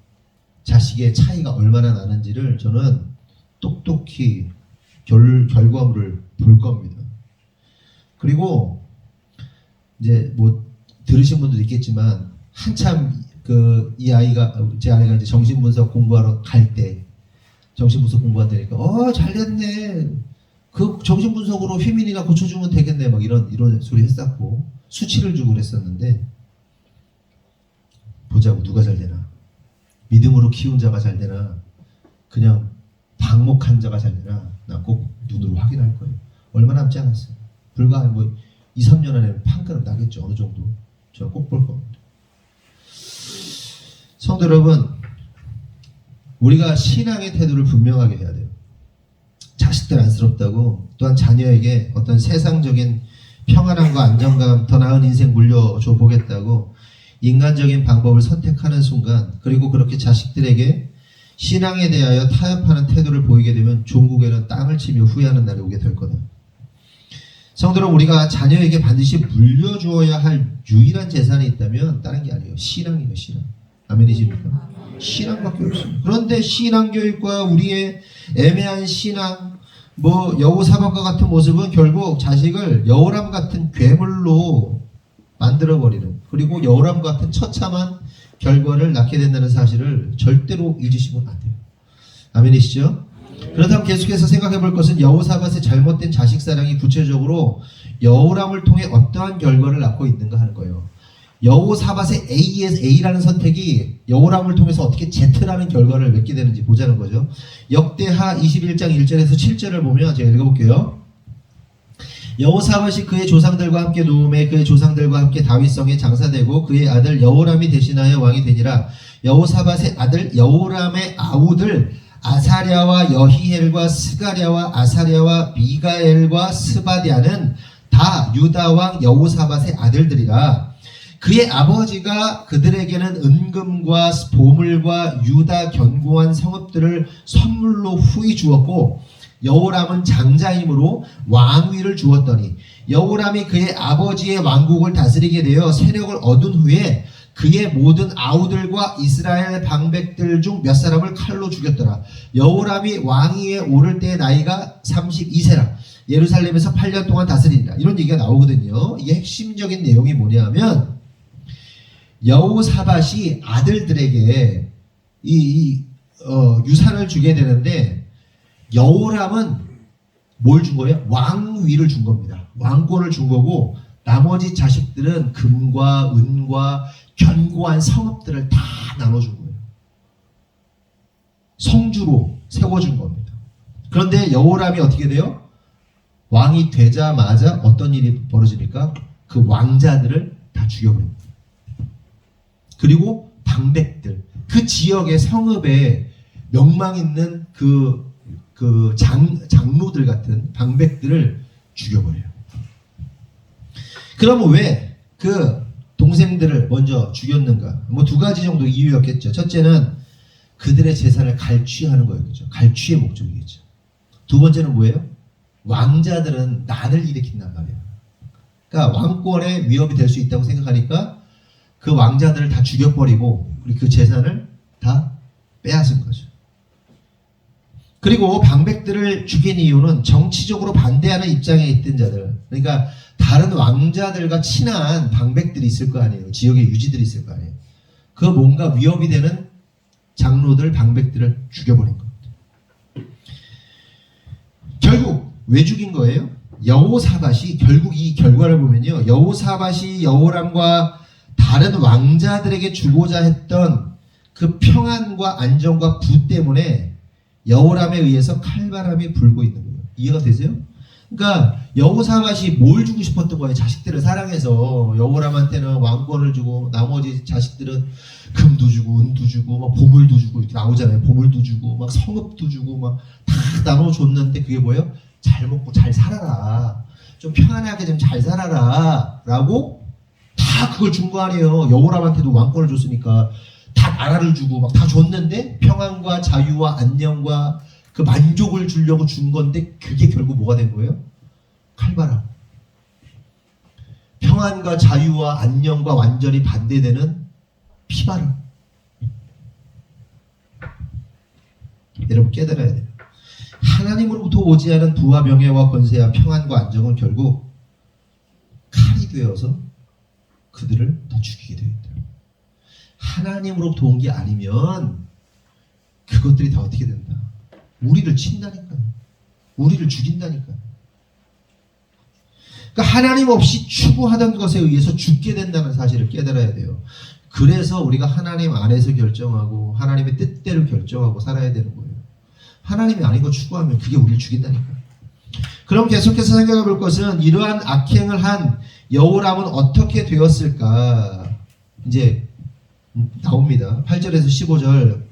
자식의 차이가 얼마나 나는지를 저는 똑똑히 결과물을 볼 겁니다. 그리고 이제 뭐 들으신 분도 있겠지만 한참 제 아이가 이제 정신분석 공부하러 갈 때 정신분석 공부한다니까 잘됐네. 그 정신분석으로 휘민이나 고쳐주면 되겠네. 막 이런 소리 했었고 수치를 주고 그랬었는데 보자고 누가 잘 되나. 믿음으로 키운 자가 잘 되나 그냥 방목한 자가 잘 되나 나 꼭 눈으로 확인할 거예요. 얼마 남지 않았어요. 불과 뭐 2, 3년 안에 판가름 나겠죠. 어느 정도. 제가 꼭 볼 겁니다. 성도 여러분, 우리가 신앙의 태도를 분명하게 해야 돼요. 자식들 안쓰럽다고 또한 자녀에게 어떤 세상적인 평안함과 안정감, 더 나은 인생 물려줘 보겠다고 인간적인 방법을 선택하는 순간, 그리고 그렇게 자식들에게 신앙에 대하여 타협하는 태도를 보이게 되면 종국에는 땅을 치며 후회하는 날이 오게 될 거다. 성도 여러분, 우리가 자녀에게 반드시 물려주어야 할 유일한 재산이 있다면 다른 게 아니에요. 신앙이에요. 신앙. 아멘이십니까? 신앙밖에 없습니다. 그런데 신앙교육과 우리의 애매한 신앙, 여우사박과 같은 모습은 결국 자식을 여우람 같은 괴물로 만들어버리는, 그리고 여우람 같은 처참한 결과를 낳게 된다는 사실을 절대로 잊으시면 안 돼요. 아멘이시죠? 그렇다면 계속해서 생각해 볼 것은 여우사밧의 잘못된 자식사랑이 구체적으로 여우람을 통해 어떠한 결과를 낳고 있는가 하는 거예요. 여우사밧의 A라는 선택이 여우람을 통해서 어떻게 Z라는 결과를 맺게 되는지 보자는 거죠. 역대하 21장 1절에서 7절을 보면 제가 읽어볼게요. 여호사밧이 그의 조상들과 함께 누움에 그의 조상들과 함께 다윗성에 장사되고 그의 아들 여호람이 대신하여 왕이 되니라. 여호사밧의 아들 여호람의 아우들 아사랴와 여히엘과 스가랴와 아사랴와 미가엘과 스바디아는 다 유다 왕 여호사밧의 아들들이라. 그의 아버지가 그들에게는 은금과 보물과 유다 견고한 성읍들을 선물로 후히 주었고 여호람은 장자이므로 왕위를 주었더니 여호람이 그의 아버지의 왕국을 다스리게 되어 세력을 얻은 후에 그의 모든 아우들과 이스라엘 방백들 중 몇 사람을 칼로 죽였더라. 여호람이 왕위에 오를 때의 나이가 32세라. 예루살렘에서 8년 동안 다스리니라. 이런 얘기가 나오거든요. 이게 핵심적인 내용이 뭐냐면 여호사밧이 아들들에게 유산을 주게 되는데 여호람은 뭘 준 거예요? 왕위를 준 겁니다. 왕권을 준 거고 나머지 자식들은 금과 은과 견고한 성읍들을 다 나눠준 거예요. 성주로 세워준 겁니다. 그런데 여호람이 어떻게 돼요? 왕이 되자마자 어떤 일이 벌어집니까? 그 왕자들을 다 죽여버립니다. 그리고 방백들, 그 지역의 성읍에 명망 있는 장로들 같은 방백들을 죽여버려요. 그러면 왜 그 동생들을 먼저 죽였는가? 뭐 두 가지 정도 이유였겠죠. 첫째는 그들의 재산을 갈취하는 거예요. 그죠? 갈취의 목적이겠죠. 두 번째는 뭐예요? 왕자들은 난을 일으킨단 말이에요. 그러니까 왕권에 위협이 될 수 있다고 생각하니까 그 왕자들을 다 죽여버리고 그 재산을 다 빼앗은 거죠. 그리고 방백들을 죽인 이유는 정치적으로 반대하는 입장에 있던 자들, 그러니까 다른 왕자들과 친한 방백들이 있을 거 아니에요. 지역의 유지들이 있을 거 아니에요. 그 뭔가 위협이 되는 장로들, 방백들을 죽여버린 겁니다. 결국 왜 죽인 거예요? 여호사밧이, 결국 이 결과를 보면요, 여호사밧이 여호람과 다른 왕자들에게 주고자 했던 그 평안과 안정과 부 때문에 여호람에 의해서 칼바람이 불고 있는 거예요. 이해가 되세요? 그러니까 여호사밧이 뭘 주고 싶었던 거예요? 자식들을 사랑해서 여호람한테는 왕권을 주고 나머지 자식들은 금도 주고 은도 주고 막 보물도 주고 이렇게 나오잖아요. 보물도 주고 막 성읍도 주고 막 다 나눠줬는데 그게 뭐예요? 잘 먹고 잘 살아라, 좀 평안하게 좀 잘 살아라 라고 다 그걸 준 거 아니에요. 여호람한테도 왕권을 줬으니까 다 나라를 주고 막 다 줬는데 평안과 자유와 안녕과 그 만족을 주려고 준 건데 그게 결국 뭐가 된 거예요? 칼바람. 평안과 자유와 안녕과 완전히 반대되는 피바람. 여러분 깨달아야 돼요. 하나님으로부터 오지 않은 부와 명예와 권세와 평안과 안정은 결국 칼이 되어서 그들을 다 죽이게 되어 있다. 하나님으로부터 온 게 아니면 그것들이 다 어떻게 된다? 우리를 친다니까요. 우리를 죽인다니까요. 그러니까 하나님 없이 추구하던 것에 의해서 죽게 된다는 사실을 깨달아야 돼요. 그래서 우리가 하나님 안에서 결정하고 하나님의 뜻대로 결정하고 살아야 되는 거예요. 하나님이 아닌 거 추구하면 그게 우리를 죽인다니까요. 그럼 계속해서 생각해 볼 것은 이러한 악행을 한 여호람은 어떻게 되었을까? 이제 나옵니다. 8절에서 15절.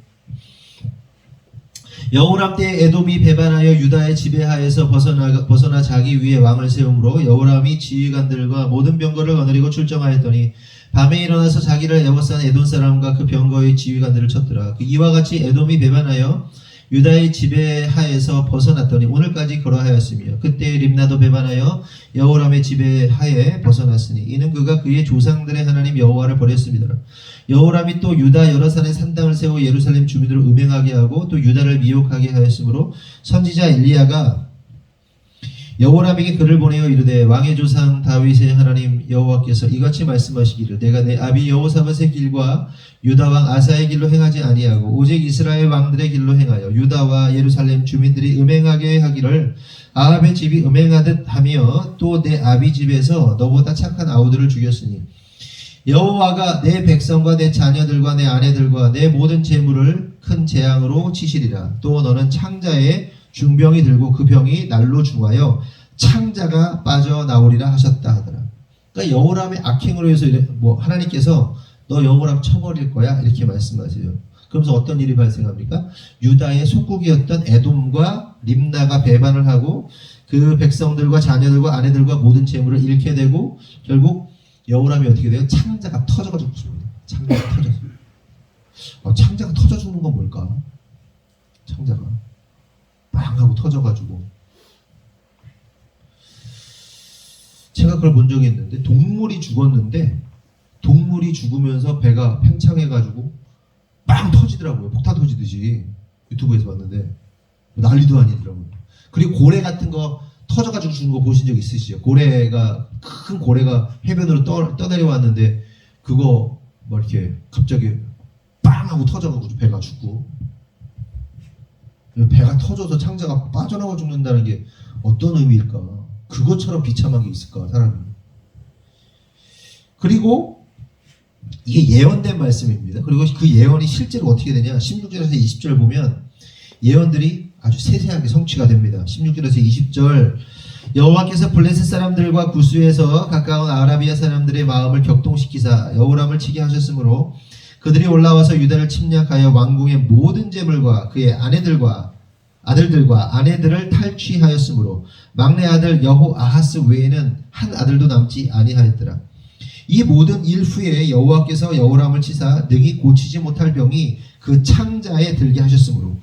여호람 때 에돔이 배반하여 유다의 지배하에서 벗어나 자기 위에 왕을 세우므로 여호람이 지휘관들과 모든 병거를 거느리고 출정하였더니 밤에 일어나서 자기를 애워싼 에돔 사람과 그 병거의 지휘관들을 쳤더라. 이와 같이 에돔이 배반하여 유다의 지배하에서 벗어났더니 오늘까지 그러하였으며 그때 림나도 배반하여 여호람의 지배하에 벗어났으니 이는 그가 그의 조상들의 하나님 여호와를 버렸습니다. 여호람이 또 유다 여러 산에 산당을 세워 예루살렘 주민으로 음행하게 하고 또 유다를 미혹하게 하였으므로 선지자 엘리야가 여호람에게 글을 보내어 이르되 왕의 조상 다윗의 하나님 여호와께서 이같이 말씀하시기를 내가 내 아비 여호사밧의 길과 유다 왕 아사의 길로 행하지 아니하고 오직 이스라엘 왕들의 길로 행하여 유다와 예루살렘 주민들이 음행하게 하기를 아합의 집이 음행하듯 하며 또 내 아비 집에서 너보다 착한 아우들을 죽였으니 여호와가 내 백성과 내 자녀들과 내 아내들과 내 모든 재물을 큰 재앙으로 치시리라. 또 너는 창자에 중병이 들고 그 병이 날로 중하여 창자가 빠져나오리라 하셨다 하더라. 그러니까 여호람의 악행으로 해서 하나님께서 너 여호람 쳐버릴 거야 이렇게 말씀하세요. 그러면서 어떤 일이 발생합니까? 유다의 속국이었던 에돔과 림나가 배반을 하고 그 백성들과 자녀들과 아내들과 모든 재물을 잃게 되고 결국 여호람이 어떻게 돼요? 창자가 터져가지고 죽습니다. 창자가 터져서. 창자가 터져 죽는 건 뭘까? 창자가 빵 하고 터져가지고. 제가 그걸 본 적이 있는데 동물이 죽었는데 동물이 죽으면서 배가 팽창해가지고 빵 터지더라고요. 폭탄 터지듯이. 유튜브에서 봤는데 난리도 아니더라고요. 그리고 고래 같은 거 터져가지고 죽은 거 보신 적 있으시죠? 고래가 큰 고래가 해변으로 떠내려왔는데 그거 뭐 이렇게 갑자기 빵 하고 터져가지고 배가 죽고, 배가 터져서 창자가 빠져나와 죽는다는 게 어떤 의미일까? 그것처럼 비참한 게 있을까 사람이. 그리고 이게 예언된 말씀입니다. 그리고 그 예언이 실제로 어떻게 되냐? 16절에서 20절 보면 예언들이 아주 세세하게 성취가 됩니다. 16절에서 20절, 여호와께서 블레셋 사람들과 구스에서 가까운 아라비아 사람들의 마음을 격동시키사 여호람을 치게 하셨으므로 그들이 올라와서 유다를 침략하여 왕궁의 모든 재물과 그의 아내들과 아들들과 아내들을 탈취하였으므로 막내 아들 여호아하스 외에는 한 아들도 남지 아니하였더라. 이 모든 일 후에 여호와께서 여호람을 치사 능히 고치지 못할 병이 그 창자에 들게 하셨으므로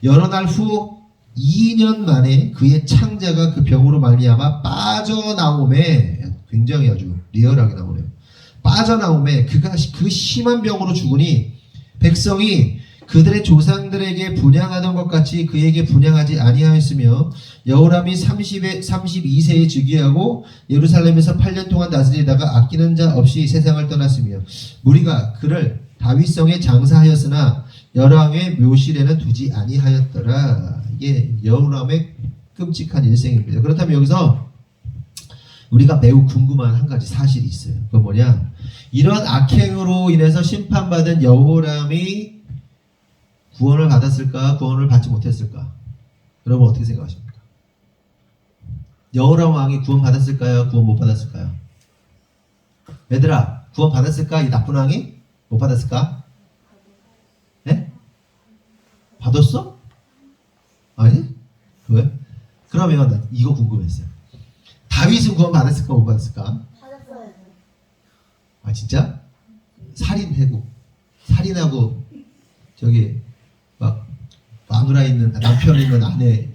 여러 날 후 2년 만에 그의 창자가 그 병으로 말미암아 빠져나오매, 굉장히 아주 리얼하게 나오네요. 빠져나오매 그가 그 심한 병으로 죽으니 백성이 그들의 조상들에게 분향하던 것 같이 그에게 분향하지 아니하였으며 여호람이 32세에 즉위하고 예루살렘에서 8년 동안 다스리다가 아끼는 자 없이 세상을 떠났으며 무리가 그를 다윗성에 장사하였으나 여호람의 묘실에는 두지 아니하였더라. 이게 여호람의 끔찍한 일생입니다. 그렇다면 여기서 우리가 매우 궁금한 한 가지 사실이 있어요. 그건 뭐냐? 이런 악행으로 인해서 심판받은 여호람이 구원을 받았을까? 구원을 받지 못했을까? 여러분 어떻게 생각하십니까? 여호람 왕이 구원 받았을까요? 구원 못 받았을까요? 얘들아, 구원 받았을까? 이 나쁜 왕이? 못 받았을까? 네? 받았어? 아니? 왜? 그러면 나 이거 궁금했어요. 다윗은 구원 받았을까? 못 받았을까?
받았어요.
아 진짜? 살인하고 저기 막 마누라 있는 남편 있는 아내,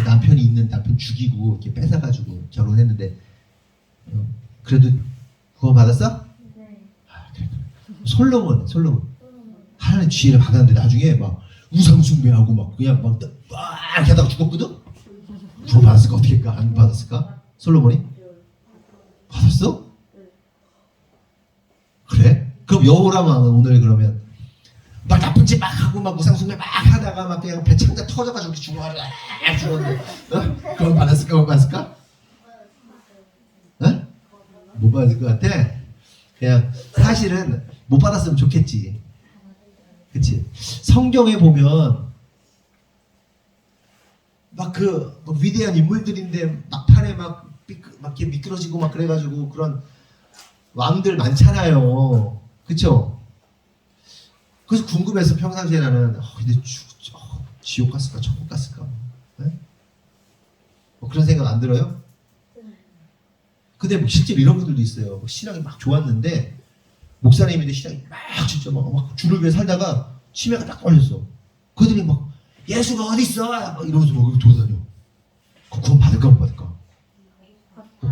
남편이 있는 남편 죽이고 이렇게 뺏어가지고 결혼했는데 그래도 구원 받았어?
네.
아, 그래. 솔로몬 하나님 지혜를 받았는데 나중에 막 우상 숭배하고 막 그냥 막 이렇게 하다가 죽었거든? 구원 받았을까? 어떻게 할까? 안 받았을까? 솔로몬이? 받았어? 그래? 그럼 여호람 왕은 오늘 그러면 막 나쁜 짓 막 하고 막 우상 숭배 막 하다가 막 그냥 배창자 터져가지고 죽었는데 그럼 받았을까? 못 받았을까? 어? 못 받을 것 같아? 그냥 사실은 못 받았으면 좋겠지. 그치? 성경에 보면 막 위대한 인물들인데 막판에 막 이렇게 미끄러지고 막 그래가지고 그런 왕들 많잖아요. 그쵸? 그래서 궁금해서 평상시에 나는 근데 지옥 갔을까 천국 갔을까? 네? 뭐 그런 생각 안 들어요? 근데 뭐 실제로 이런 분들도 있어요. 신앙이 막 좋았는데 목사님인데 신앙이 막 진짜 막 주를 위해 살다가 치매가 딱 걸렸어. 그들이 막 예수가 어디 있어? 막 이러면서 막 돌아다녀. 구원 받을까 못 받을까?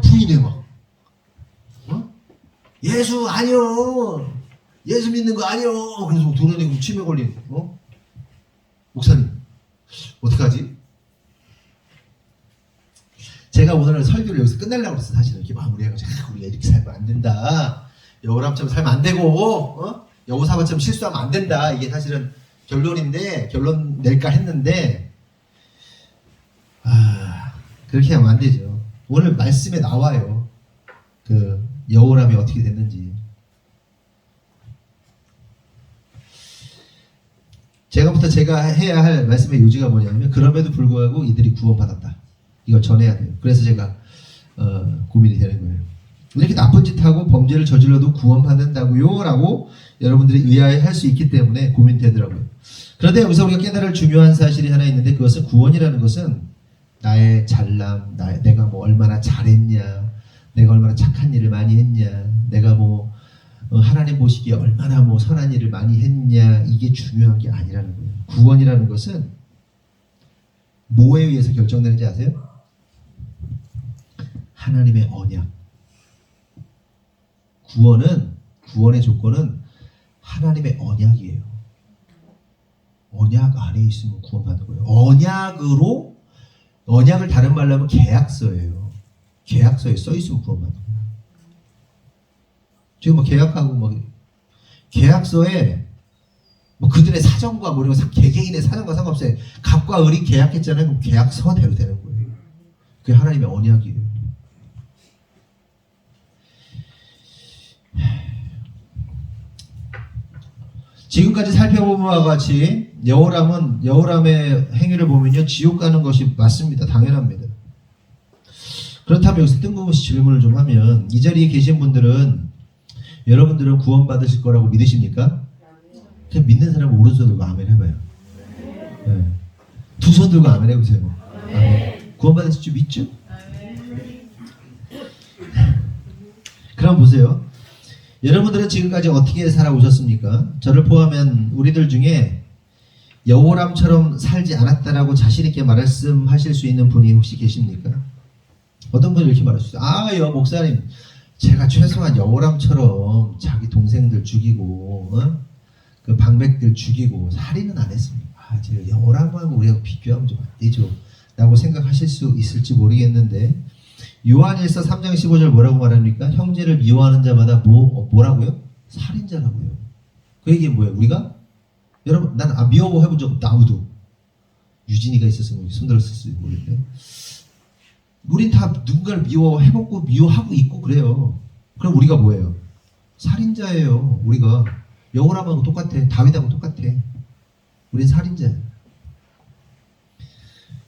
부인해 막. 어? 예수 아니요. 예수 믿는 거 아니요. 그래서 막 돌아다니고 치매 걸린. 목사님 어떡하지? 제가 오늘 설교를 여기서 끝내려고 했어. 사실은 이렇게 마무리해가지고 우리가 이렇게 살면 안 된다. 여호람처럼 살면 안 되고 여호사밧처럼 실수하면 안 된다. 이게 사실은 결론인데 결론 낼까 했는데 그렇게 하면 안 되죠. 오늘 말씀에 나와요. 그 여호람이 어떻게 됐는지. 제가 해야 할 말씀의 요지가 뭐냐면 그럼에도 불구하고 이들이 구원받았다. 이걸 전해야 돼요. 그래서 제가 고민이 되는 거예요. 이렇게 나쁜 짓 하고 범죄를 저질러도 구원받는다고요? 라고 여러분들이 의아해할 수 있기 때문에 고민되더라고요. 그런데 여기서 우리가 깨달을 중요한 사실이 하나 있는데 그것은 구원이라는 것은 나의 잘남, 내가 뭐 얼마나 잘했냐, 내가 얼마나 착한 일을 많이 했냐, 내가 뭐 하나님 보시기에 얼마나 뭐 선한 일을 많이 했냐, 이게 중요한 게 아니라는 거예요. 구원이라는 것은 뭐에 의해서 결정되는지 아세요? 하나님의 언약. 구원은 구원의 조건은 하나님의 언약이에요. 언약 안에 있으면 구원받는 거예요. 언약을 다른 말로 하면 계약서예요. 계약서에 써 있으면 구원받는 거예요. 지금 뭐 계약하고 뭐 계약서에 뭐 그들의 사정과 뭐 이런 거 개개인의 사정과 상관없어요. 갑과 을이 계약했잖아요. 그럼 계약서대로 되는 거예요. 그게 하나님의 언약이에요. 지금까지 살펴본 바와 같이 여호람의 행위를 보면요, 지옥 가는 것이 맞습니다. 당연합니다. 그렇다면 여기서 뜬금없이 질문을 좀 하면, 이 자리에 계신 분들은 여러분들은 구원받으실 거라고 믿으십니까? 그냥 믿는 사람은 오른손 들고 아멘 해봐요. 네. 두 손 들고 아멘 해보세요. 아멘. 구원받으실 줄 믿죠? 그럼 보세요. 여러분들은 지금까지 어떻게 살아오셨습니까? 저를 포함한 우리들 중에 여호람처럼 살지 않았다라고 자신있게 말씀하실 수 있는 분이 혹시 계십니까? 어떤 분이 이렇게 말할 수 있어요? 목사님, 제가 최소한 여호람처럼 자기 동생들 죽이고 그 방백들 죽이고 살인은 안 했습니다. 제가 여호람하고 우리가 비교하면 좀 안 되죠 라고 생각하실 수 있을지 모르겠는데, 요한일서 3장 15절 뭐라고 말합니까? 형제를 미워하는 자마다 뭐라고요? 살인자라고요. 그 얘기는 뭐예요? 우리가? 여러분, 난 미워해본 적 없다. 아무도. 유진이가 있었으면 손들었을 모르겠네. 우린 다 누군가를 미워해먹고 미워하고 있고 그래요. 그럼 우리가 뭐예요? 살인자예요. 우리가 여호람하고 똑같아. 다윗하고 똑같아. 우린 살인자예요.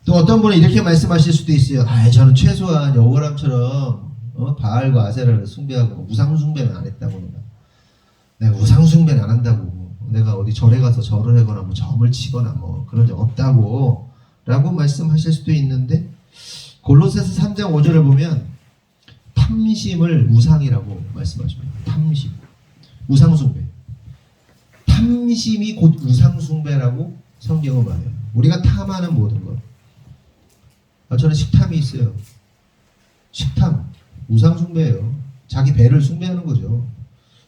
또 어떤 분은 이렇게 말씀하실 수도 있어요. 저는 최소한 여호람처럼 바알과 아세라를 숭배하고 우상 숭배는 안 했다고. 내가 우상 숭배는 안 한다고. 내가 어디 절에 가서 절을 하거나 뭐 점을 치거나 뭐 그런 적 없다고 라고 말씀하실 수도 있는데, 골로새서 3장 5절을 보면 탐심을 우상이라고 말씀하십니다. 탐심, 우상 숭배. 탐심이 곧 우상 숭배라고 성경은 말해요. 우리가 탐하는 모든 것. 저는 식탐이 있어요. 식탐, 우상 숭배예요. 자기 배를 숭배하는 거죠.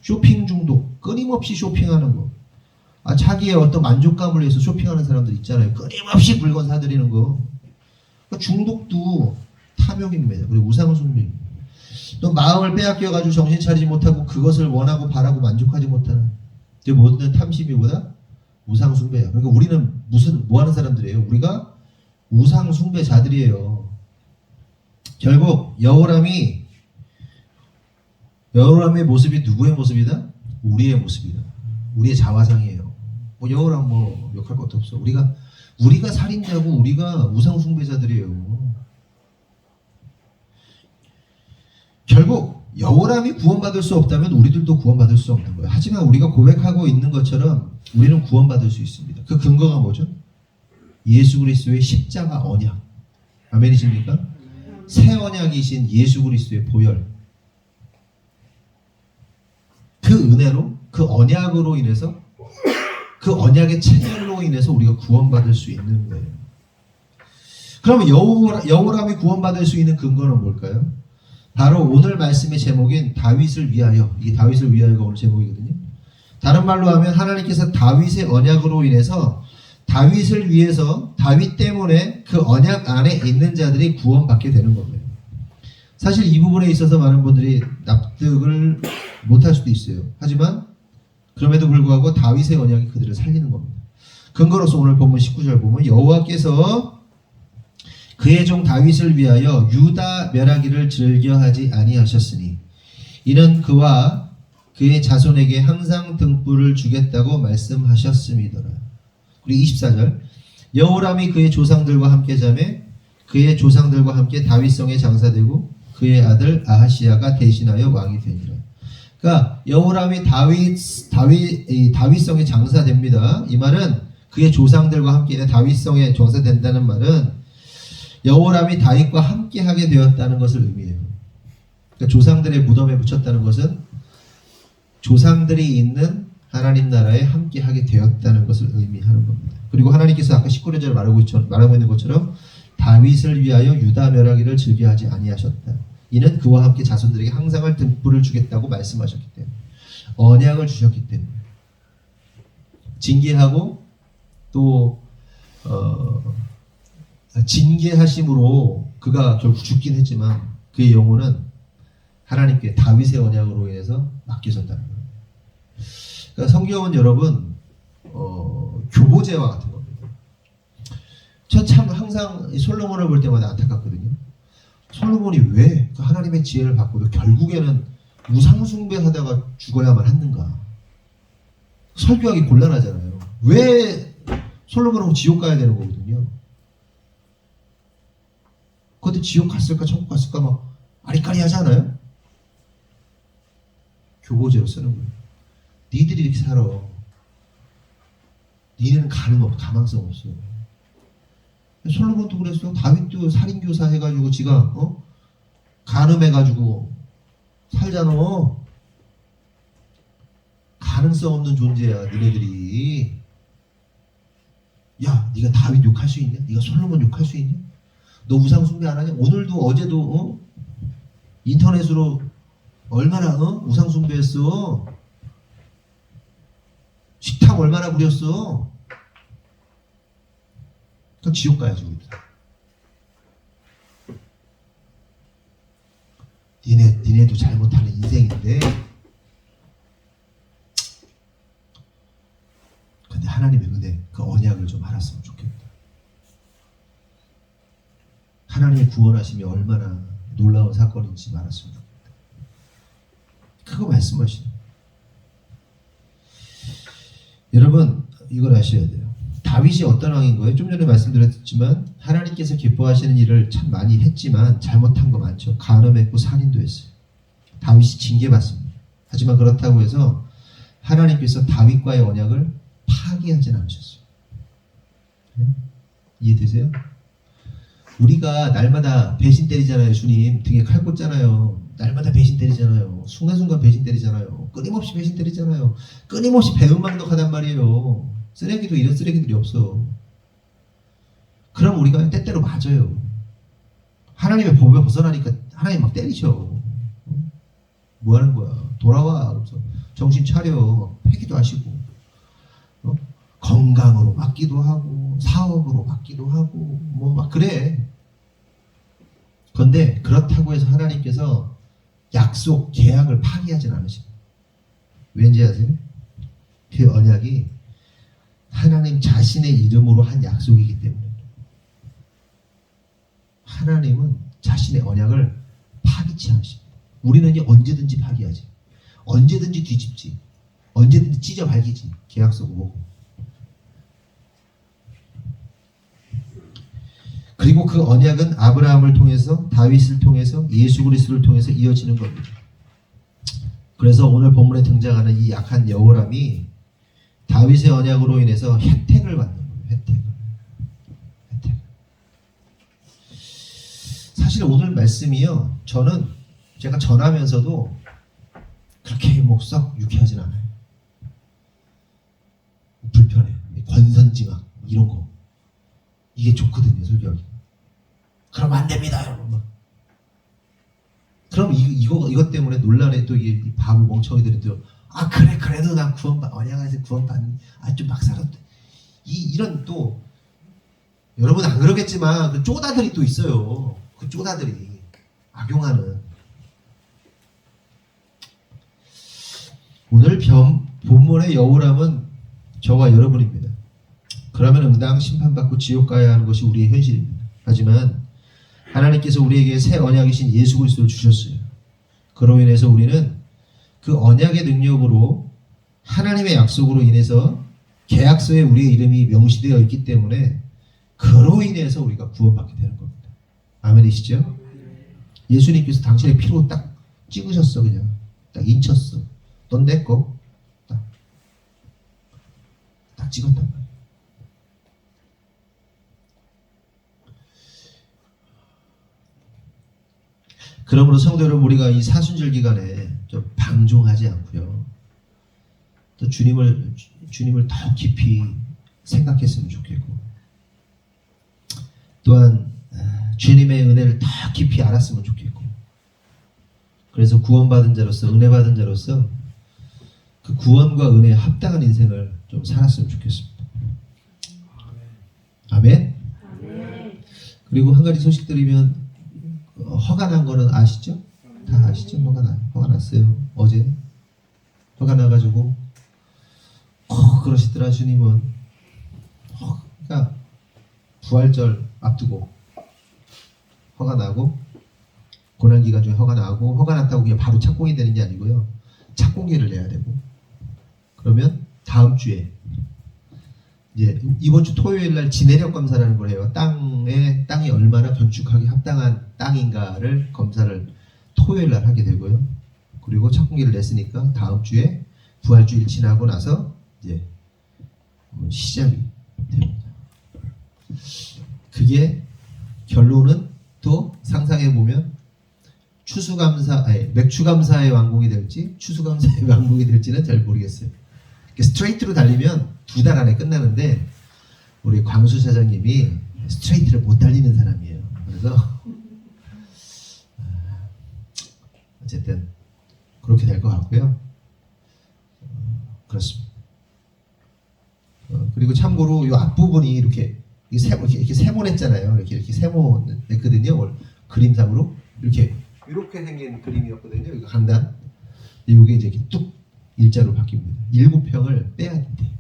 쇼핑 중독, 끊임없이 쇼핑하는 거. 자기의 어떤 만족감을 위해서 쇼핑하는 사람들 있잖아요. 끊임없이 물건 사들이는 거. 중독도 탐욕입니다. 그리고 우상 숭배입니다. 또 마음을 빼앗겨가지고 정신 차리지 못하고 그것을 원하고 바라고 만족하지 못하는, 그 모든 탐심이보다 우상 숭배예요. 그러니까 우리는 뭐 하는 사람들이에요? 우리가 우상 숭배자들이에요. 결국 여호람의 모습이 누구의 모습이다? 우리의 모습이다. 우리의 자화상이에요. 여호람 욕할 것도 없어. 우리가 살인자고 우리가 우상 숭배자들이에요. 결국 여호람이 구원받을 수 없다면 우리들도 구원받을 수 없는 거예요. 하지만 우리가 고백하고 있는 것처럼 우리는 구원받을 수 있습니다. 그 근거가 뭐죠? 예수 그리스도의 십자가 언약. 아멘이십니까? 새 언약이신 예수 그리스도의 보혈. 그 은혜로, 그 언약으로 인해서, 그 언약의 체결로 인해서 우리가 구원받을 수 있는 거예요. 그러면 여호람이 구원받을 수 있는 근거는 뭘까요? 바로 오늘 말씀의 제목인 다윗을 위하여. 이게 다윗을 위하여가 오늘 제목이거든요. 다른 말로 하면 하나님께서 다윗의 언약으로 인해서 다윗을 위해서, 다윗 때문에 그 언약 안에 있는 자들이 구원받게 되는 겁니다. 사실 이 부분에 있어서 많은 분들이 납득을 못할 수도 있어요. 하지만 그럼에도 불구하고 다윗의 언약이 그들을 살리는 겁니다. 근거로서 오늘 본문 19절 보면 여호와께서 그의 종 다윗을 위하여 유다 멸하기를 즐겨하지 아니하셨으니 이는 그와 그의 자손에게 항상 등불을 주겠다고 말씀하셨음이더라. 그리고 24절 여호람이 그의 조상들과 함께 자매 그의 조상들과 함께 다윗성에 장사되고 그의 아들 아하시야가 대신하여 왕이 되니라. 그러니까 여호람이 다윗성에 장사됩니다. 이 말은 그의 조상들과 함께 다윗성에 장사된다는 말은 여호람이 다윗과 함께 하게 되었다는 것을 의미해요. 그러니까 조상들의 무덤에 묻혔다는 것은 조상들이 있는 하나님 나라에 함께 하게 되었다는 것을 의미하는 겁니다. 그리고 하나님께서 아까 19절에 말하고 있는 것처럼 다윗을 위하여 유다 멸하기를 즐겨하지 아니하셨다. 이는 그와 함께 자손들에게 항상을 등불을 주겠다고 말씀하셨기 때문에. 언약을 주셨기 때문에 징계하고 또 징계하심으로 그가 결국 죽긴 했지만 그의 영혼은 하나님께 다윗의 언약으로 인해서 맡겨졌다는 거예요. 그러니까 성경은 여러분 교보제와 같은 겁니다. 저 참 항상 솔로몬을 볼 때마다 안타깝거든요. 솔로몬이 왜 그 하나님의 지혜를 받고도 결국에는 우상숭배하다가 죽어야만 했는가? 설교하기 곤란하잖아요. 왜 솔로몬은 지옥 가야 되는 거거든요. 그런데 지옥 갔을까 천국 갔을까 막 아리까리 하지 않아요? 교보제로 쓰는 거예요. 니들이 이렇게 살아. 니네는 가망성 없어. 솔로몬도 그랬어. 다윗도 살인교사 해가지고 지가 간음해가지고 살잖아. 가능성 없는 존재야 너네들이. 야 네가 다윗 욕할 수 있냐? 네가 솔로몬 욕할 수 있냐? 너 우상 숭배 안 하냐? 오늘도 어제도 인터넷으로 얼마나 우상 숭배했어. 식탁 얼마나 부렸어. 또 지옥 가야지 우리도. 니네도 잘못하는 인생인데 근데 하나님의 은혜 그 언약을 좀 알았으면 좋겠다. 하나님의 구원하심이 얼마나 놀라운 사건인지 알았으면 좋겠다. 그거 말씀하시는 여러분 이걸 아셔야 돼요. 다윗이 어떤 왕인 거예요? 좀 전에 말씀드렸지만 하나님께서 기뻐하시는 일을 참 많이 했지만 잘못한 거 많죠. 간음했고 살인도 했어요. 다윗이 징계받습니다. 하지만 그렇다고 해서 하나님께서 다윗과의 언약을 파기하진 않으셨어요. 네? 이해되세요? 우리가 날마다 배신 때리잖아요. 주님 등에 칼 꽂잖아요. 날마다 배신 때리잖아요. 순간순간 배신 때리잖아요. 끊임없이 배신 때리잖아요. 끊임없이 배은망덕하단 말이에요. 쓰레기도 이런 쓰레기들이 없어. 그럼 우리가 때때로 맞아요. 하나님의 법에 벗어나니까 하나님 막 때리셔. 뭐 하는 거야? 돌아와. 그래서 정신 차려. 회개도 하시고 건강으로 맞기도 하고 사업으로 맞기도 하고 뭐 막 그래. 그런데 그렇다고 해서 하나님께서 약속, 계약을 파기하진 않으십니다. 왠지 아세요? 그 언약이 하나님 자신의 이름으로 한 약속이기 때문에 하나님은 자신의 언약을 파기치 않으십니다. 우리는 언제든지 파기하지. 언제든지 뒤집지. 언제든지 찢어 발기지. 계약서고 뭐고. 그리고 그 언약은 아브라함을 통해서 다윗을 통해서 예수 그리스도를 통해서 이어지는 겁니다. 그래서 오늘 본문에 등장하는 이 약한 여호람이 다윗의 언약으로 인해서 혜택을 받는 거예요. 혜택. 사실 오늘 말씀이요. 저는 제가 전하면서도 그렇게 뭐 썩 유쾌하진 않아요. 불편해. 권선징악 이런 거. 이게 좋거든요. 설교하기. 그러면 안 됩니다. 여러분. 그럼 이것 때문에 논란에 또 이 바보 멍청이들이 또 그래 그래도 난 언약에서 구원받는 좀 막 살았대. 이런 또 여러분 안 그러겠지만 그 쪼다들이 또 있어요. 그 쪼다들이 악용하는. 오늘 본문의 여호람은 저와 여러분입니다. 그러면 응당 심판받고 지옥 가야 하는 것이 우리의 현실입니다. 하지만 하나님께서 우리에게 새 언약이신 예수 그리스도를 주셨어요. 그로 인해서 우리는 그 언약의 능력으로 하나님의 약속으로 인해서 계약서에 우리의 이름이 명시되어 있기 때문에 그로 인해서 우리가 구원받게 되는 겁니다. 아멘이시죠? 예수님께서 당신의 피로 딱 찍으셨어. 그냥 딱 인쳤어. 넌 내 거. 딱 찍었단 말이야. 그러므로 성도 여러분, 우리가 이 사순절 기간에 좀 방종하지 않고요. 또 주님을 더 깊이 생각했으면 좋겠고, 또한 주님의 은혜를 더 깊이 알았으면 좋겠고, 그래서 구원받은 자로서, 은혜 받은 자로서 그 구원과 은혜에 합당한 인생을 좀 살았으면 좋겠습니다. 아멘. 그리고 한 가지 소식 드리면 허가 난 거는 아시죠? 다 아시죠? 허가 났어요. 어제 허가 나가지고 그러시더라. 주님은 그러니까 부활절 앞두고 허가 나고 고난기간 중에 허가 나고 허가 났다고 그냥 바로 착공이 되는 게 아니고요. 착공계를 내야 되고 그러면 다음 주에 이제 이번 주 토요일 날 지내력 검사라는 걸 해요. 땅이 얼마나 건축하기 합당한 땅인가를 검사를 토요일 날 하게 되고요. 그리고 착공기를 냈으니까 다음 주에 부활주일 지나고 나서 이제 시작이 됩니다. 그게 결론은 또 상상해 보면 맥추감사의 왕국이 될지 추수감사의 왕국이 될지는 잘 모르겠어요. 스트레이트로 달리면 2달 안에 끝나는데 우리 광수 사장님이 스트레이트를 못 달리는 사람이에요. 그래서 어쨌든 그렇게 될 것 같고요. 그렇습니다. 그리고 참고로 이 앞부분이 이렇게 세모냈잖아요. 이렇게 세모냈거든요. 그림상으로 이렇게 생긴 그림이었거든요. 이거 강단. 이게 이제 뚝 일자로 바뀝니다. 7평을 빼야 된대.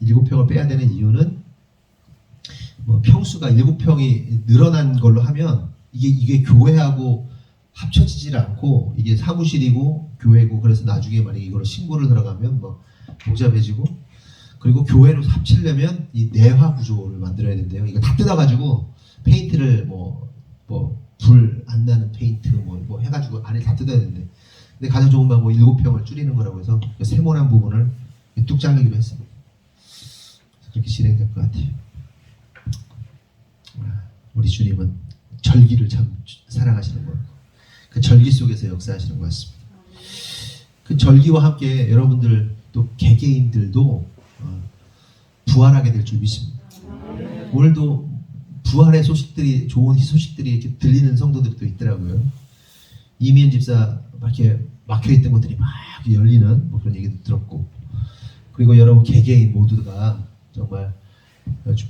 7평을 빼야 되는 이유는 뭐 평수가 7평이 늘어난 걸로 하면 이게 교회하고 합쳐지질 않고 이게 사무실이고 교회고 그래서 나중에 만약에 이걸로 신고를 들어가면 뭐 복잡해지고 그리고 교회로 합치려면 이 내화 구조를 만들어야 된대요. 이거 다 뜯어가지고 페인트를 불 안 나는 페인트 뭐 해가지고 안에 다 뜯어야 되는데 근데 가장 좋은 방법은 7평을 줄이는 거라고 해서 그 세모난 부분을 뚝 자르기로 했습니다. 그렇게 진행될 것 같아요. 우리 주님은 절기를 참 사랑하시는 것 같고 그 절기 속에서 역사하시는 것 같습니다. 그 절기와 함께 여러분들 또 개개인들도 부활하게 될 줄 믿습니다. 오늘도 부활의 소식들이 좋은 소식들이 이렇게 들리는 성도들도 있더라고요. 이미연 집사 이렇게 막혀있던 것들이 막 열리는 뭐 그런 얘기도 들었고 그리고 여러분 개개인 모두가 정말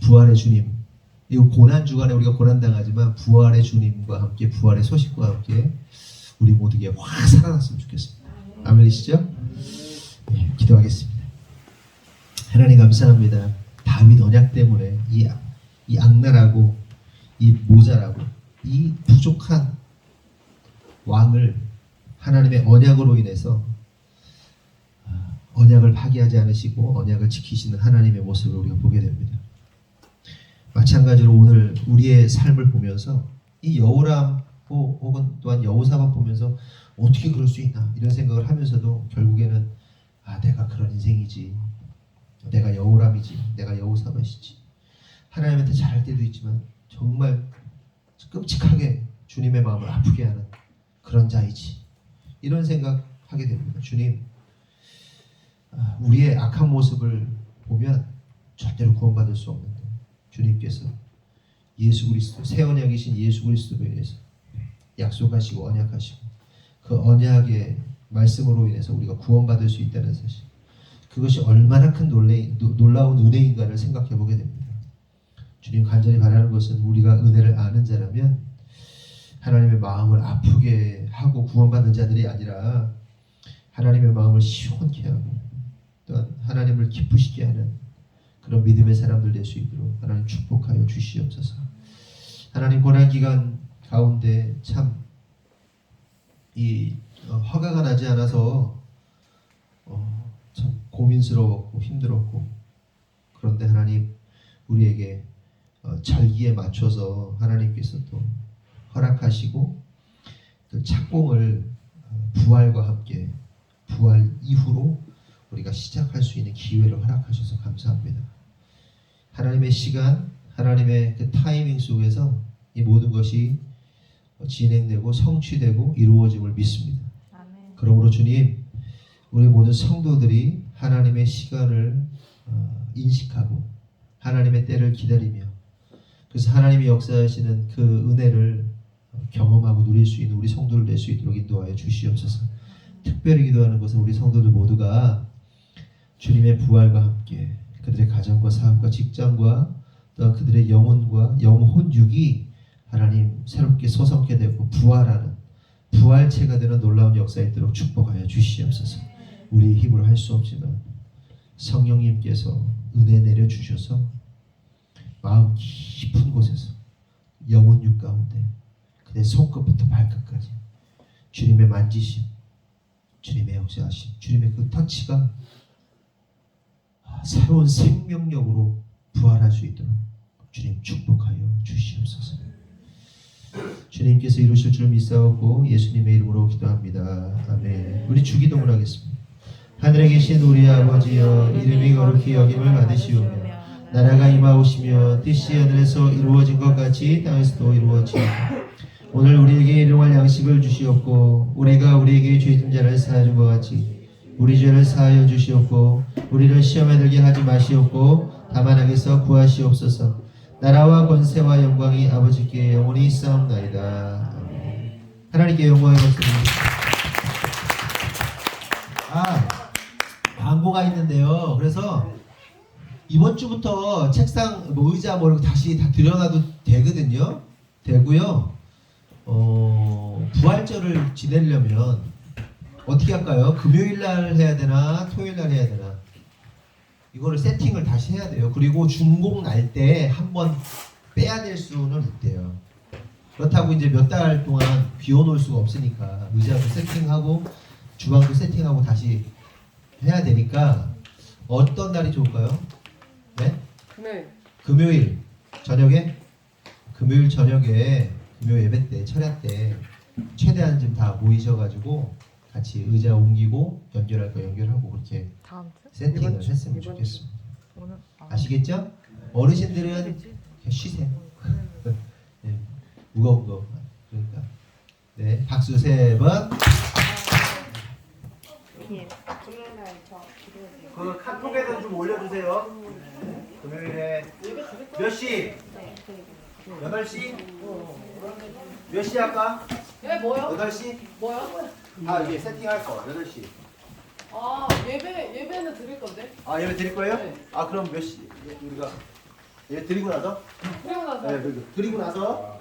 부활의 주님 이 고난 주간에 우리가 고난당하지만 부활의 주님과 함께 부활의 소식과 함께 우리 모두에게 확 살아났으면 좋겠습니다. 아멘이시죠? 네, 기도하겠습니다. 하나님 감사합니다. 다윗 언약 때문에 이 악랄하고 이 모자라고 이 부족한 왕을 하나님의 언약으로 인해서 언약을 파기하지 않으시고 언약을 지키시는 하나님의 모습을 우리가 보게 됩니다. 마찬가지로 오늘 우리의 삶을 보면서 이 여호람 혹은 또한 여호사밧 보면서 어떻게 그럴 수 있나 이런 생각을 하면서도 결국에는 내가 그런 인생이지 내가 여호람이지 내가 여호사밧이지 하나님한테 잘할 때도 있지만 정말 끔찍하게 주님의 마음을 아프게 하는 그런 자이지 이런 생각하게 됩니다. 주님 우리의 악한 모습을 보면 절대로 구원받을 수 없는데 주님께서 예수 그리스도 새 언약이신 예수 그리스도로 인해서 약속하시고 언약하시고 그 언약의 말씀으로 인해서 우리가 구원받을 수 있다는 사실 그것이 얼마나 큰 놀라운 은혜인가를 생각해 보게 됩니다. 주님 간절히 바라는 것은 우리가 은혜를 아는 자라면 하나님의 마음을 아프게 하고 구원받는 자들이 아니라 하나님의 마음을 시원케 하고 또한 하나님을 기쁘시게 하는 그런 믿음의 사람들 될 수 있도록 하나님 축복하여 주시옵소서. 하나님 고난기간 가운데 참 이 허가가 나지 않아서 참 고민스러웠고 힘들었고 그런데 하나님 우리에게 절기에 맞춰서 하나님께서 또 허락하시고 그 착공을 부활과 함께 부활 이후로 우리가 시작할 수 있는 기회를 허락하셔서 감사합니다. 하나님의 시간, 하나님의 그 타이밍 속에서 이 모든 것이 진행되고 성취되고 이루어짐을 믿습니다.
아멘.
그러므로 주님, 우리 모든 성도들이 하나님의 시간을 인식하고 하나님의 때를 기다리며 그래서 하나님이 역사하시는 그 은혜를 경험하고 누릴 수 있는 우리 성도들 될 수 있도록 인도하여 주시옵소서. 특별히 기도하는 것은 우리 성도들 모두가 주님의 부활과 함께 그들의 가정과 사업과 직장과 또 그들의 영혼과 영혼육이 하나님 새롭게 솟게 되고 부활하는 부활체가 되는 놀라운 역사에 있도록 축복하여 주시옵소서. 우리의 힘으로 할 수 없지만 성령님께서 은혜 내려 주셔서 마음 깊은 곳에서 영혼육 가운데 그의 손끝부터 발끝까지 주님의 만지심, 주님의 역사하심, 주님의 그 터치가 새로운 생명력으로 부활할 수 있도록 주님 축복하여 주시옵소서. 주님께서 이루실 줄 믿사옵고 예수님의 이름으로 기도합니다. 아멘. 우리 주기도문 하겠습니다. 하늘에 계신 우리 아버지여, 이름이 거룩히 여김을 받으시오며 나라가 임하오시며 뜻이 하늘에서 이루어진 것 같이 땅에서도 이루어지오며 오늘 우리에게 일용할 양식을 주시옵고 우리가 우리에게 죄진 자를 사하여 준 것 같이 우리 죄를 사하여 주시옵고 우리를 시험에 들게 하지 마시옵고 다만 악에서 구하시옵소서. 나라와 권세와 영광이 아버지께 영원히 있사옵나이다. 아멘. 하나님께 영광의 박수를. 광고가 있는데요. 그래서 이번 주부터 책상, 의자 이런 거 다시 다 들여놔도 되거든요. 되고요. 부활절을 지내려면 어떻게 할까요? 금요일 날 해야 되나 토요일 날 해야 되나 이거를 세팅을 다시 해야 돼요. 그리고 준공 날 때 한번 빼야 될 수는 있대요. 그렇다고 이제 몇 달 동안 비워놓을 수가 없으니까 의자도 세팅하고 주방도 세팅하고 다시 해야 되니까 어떤 날이 좋을까요? 네? 금요일 저녁에? 금요일 저녁에 금요 예배 때 철야 때 최대한 좀 다 모이셔가지고 같이 의자 옮기고 연결할 거 연결하고 그렇게
다음 주?
세팅을 했으면 좋겠습니다.
오늘
아시겠죠? 어르신들은 그냥 쉬세요. 네, 무거운 거 그러니까 네 박수 3번. 그 카톡에도 좀 올려주세요. 금요일에 몇 시? 8시? 몇 시 할까?
예, 뭐요?
8시?
뭐요?
이게 세팅할 거 8시.
아, 예배는 드릴 건데.
예배 드릴 거예요?
네.
그럼 몇 시? 우리가 예배 드리고 나서?
그리고 나서.
네, 드리고 나서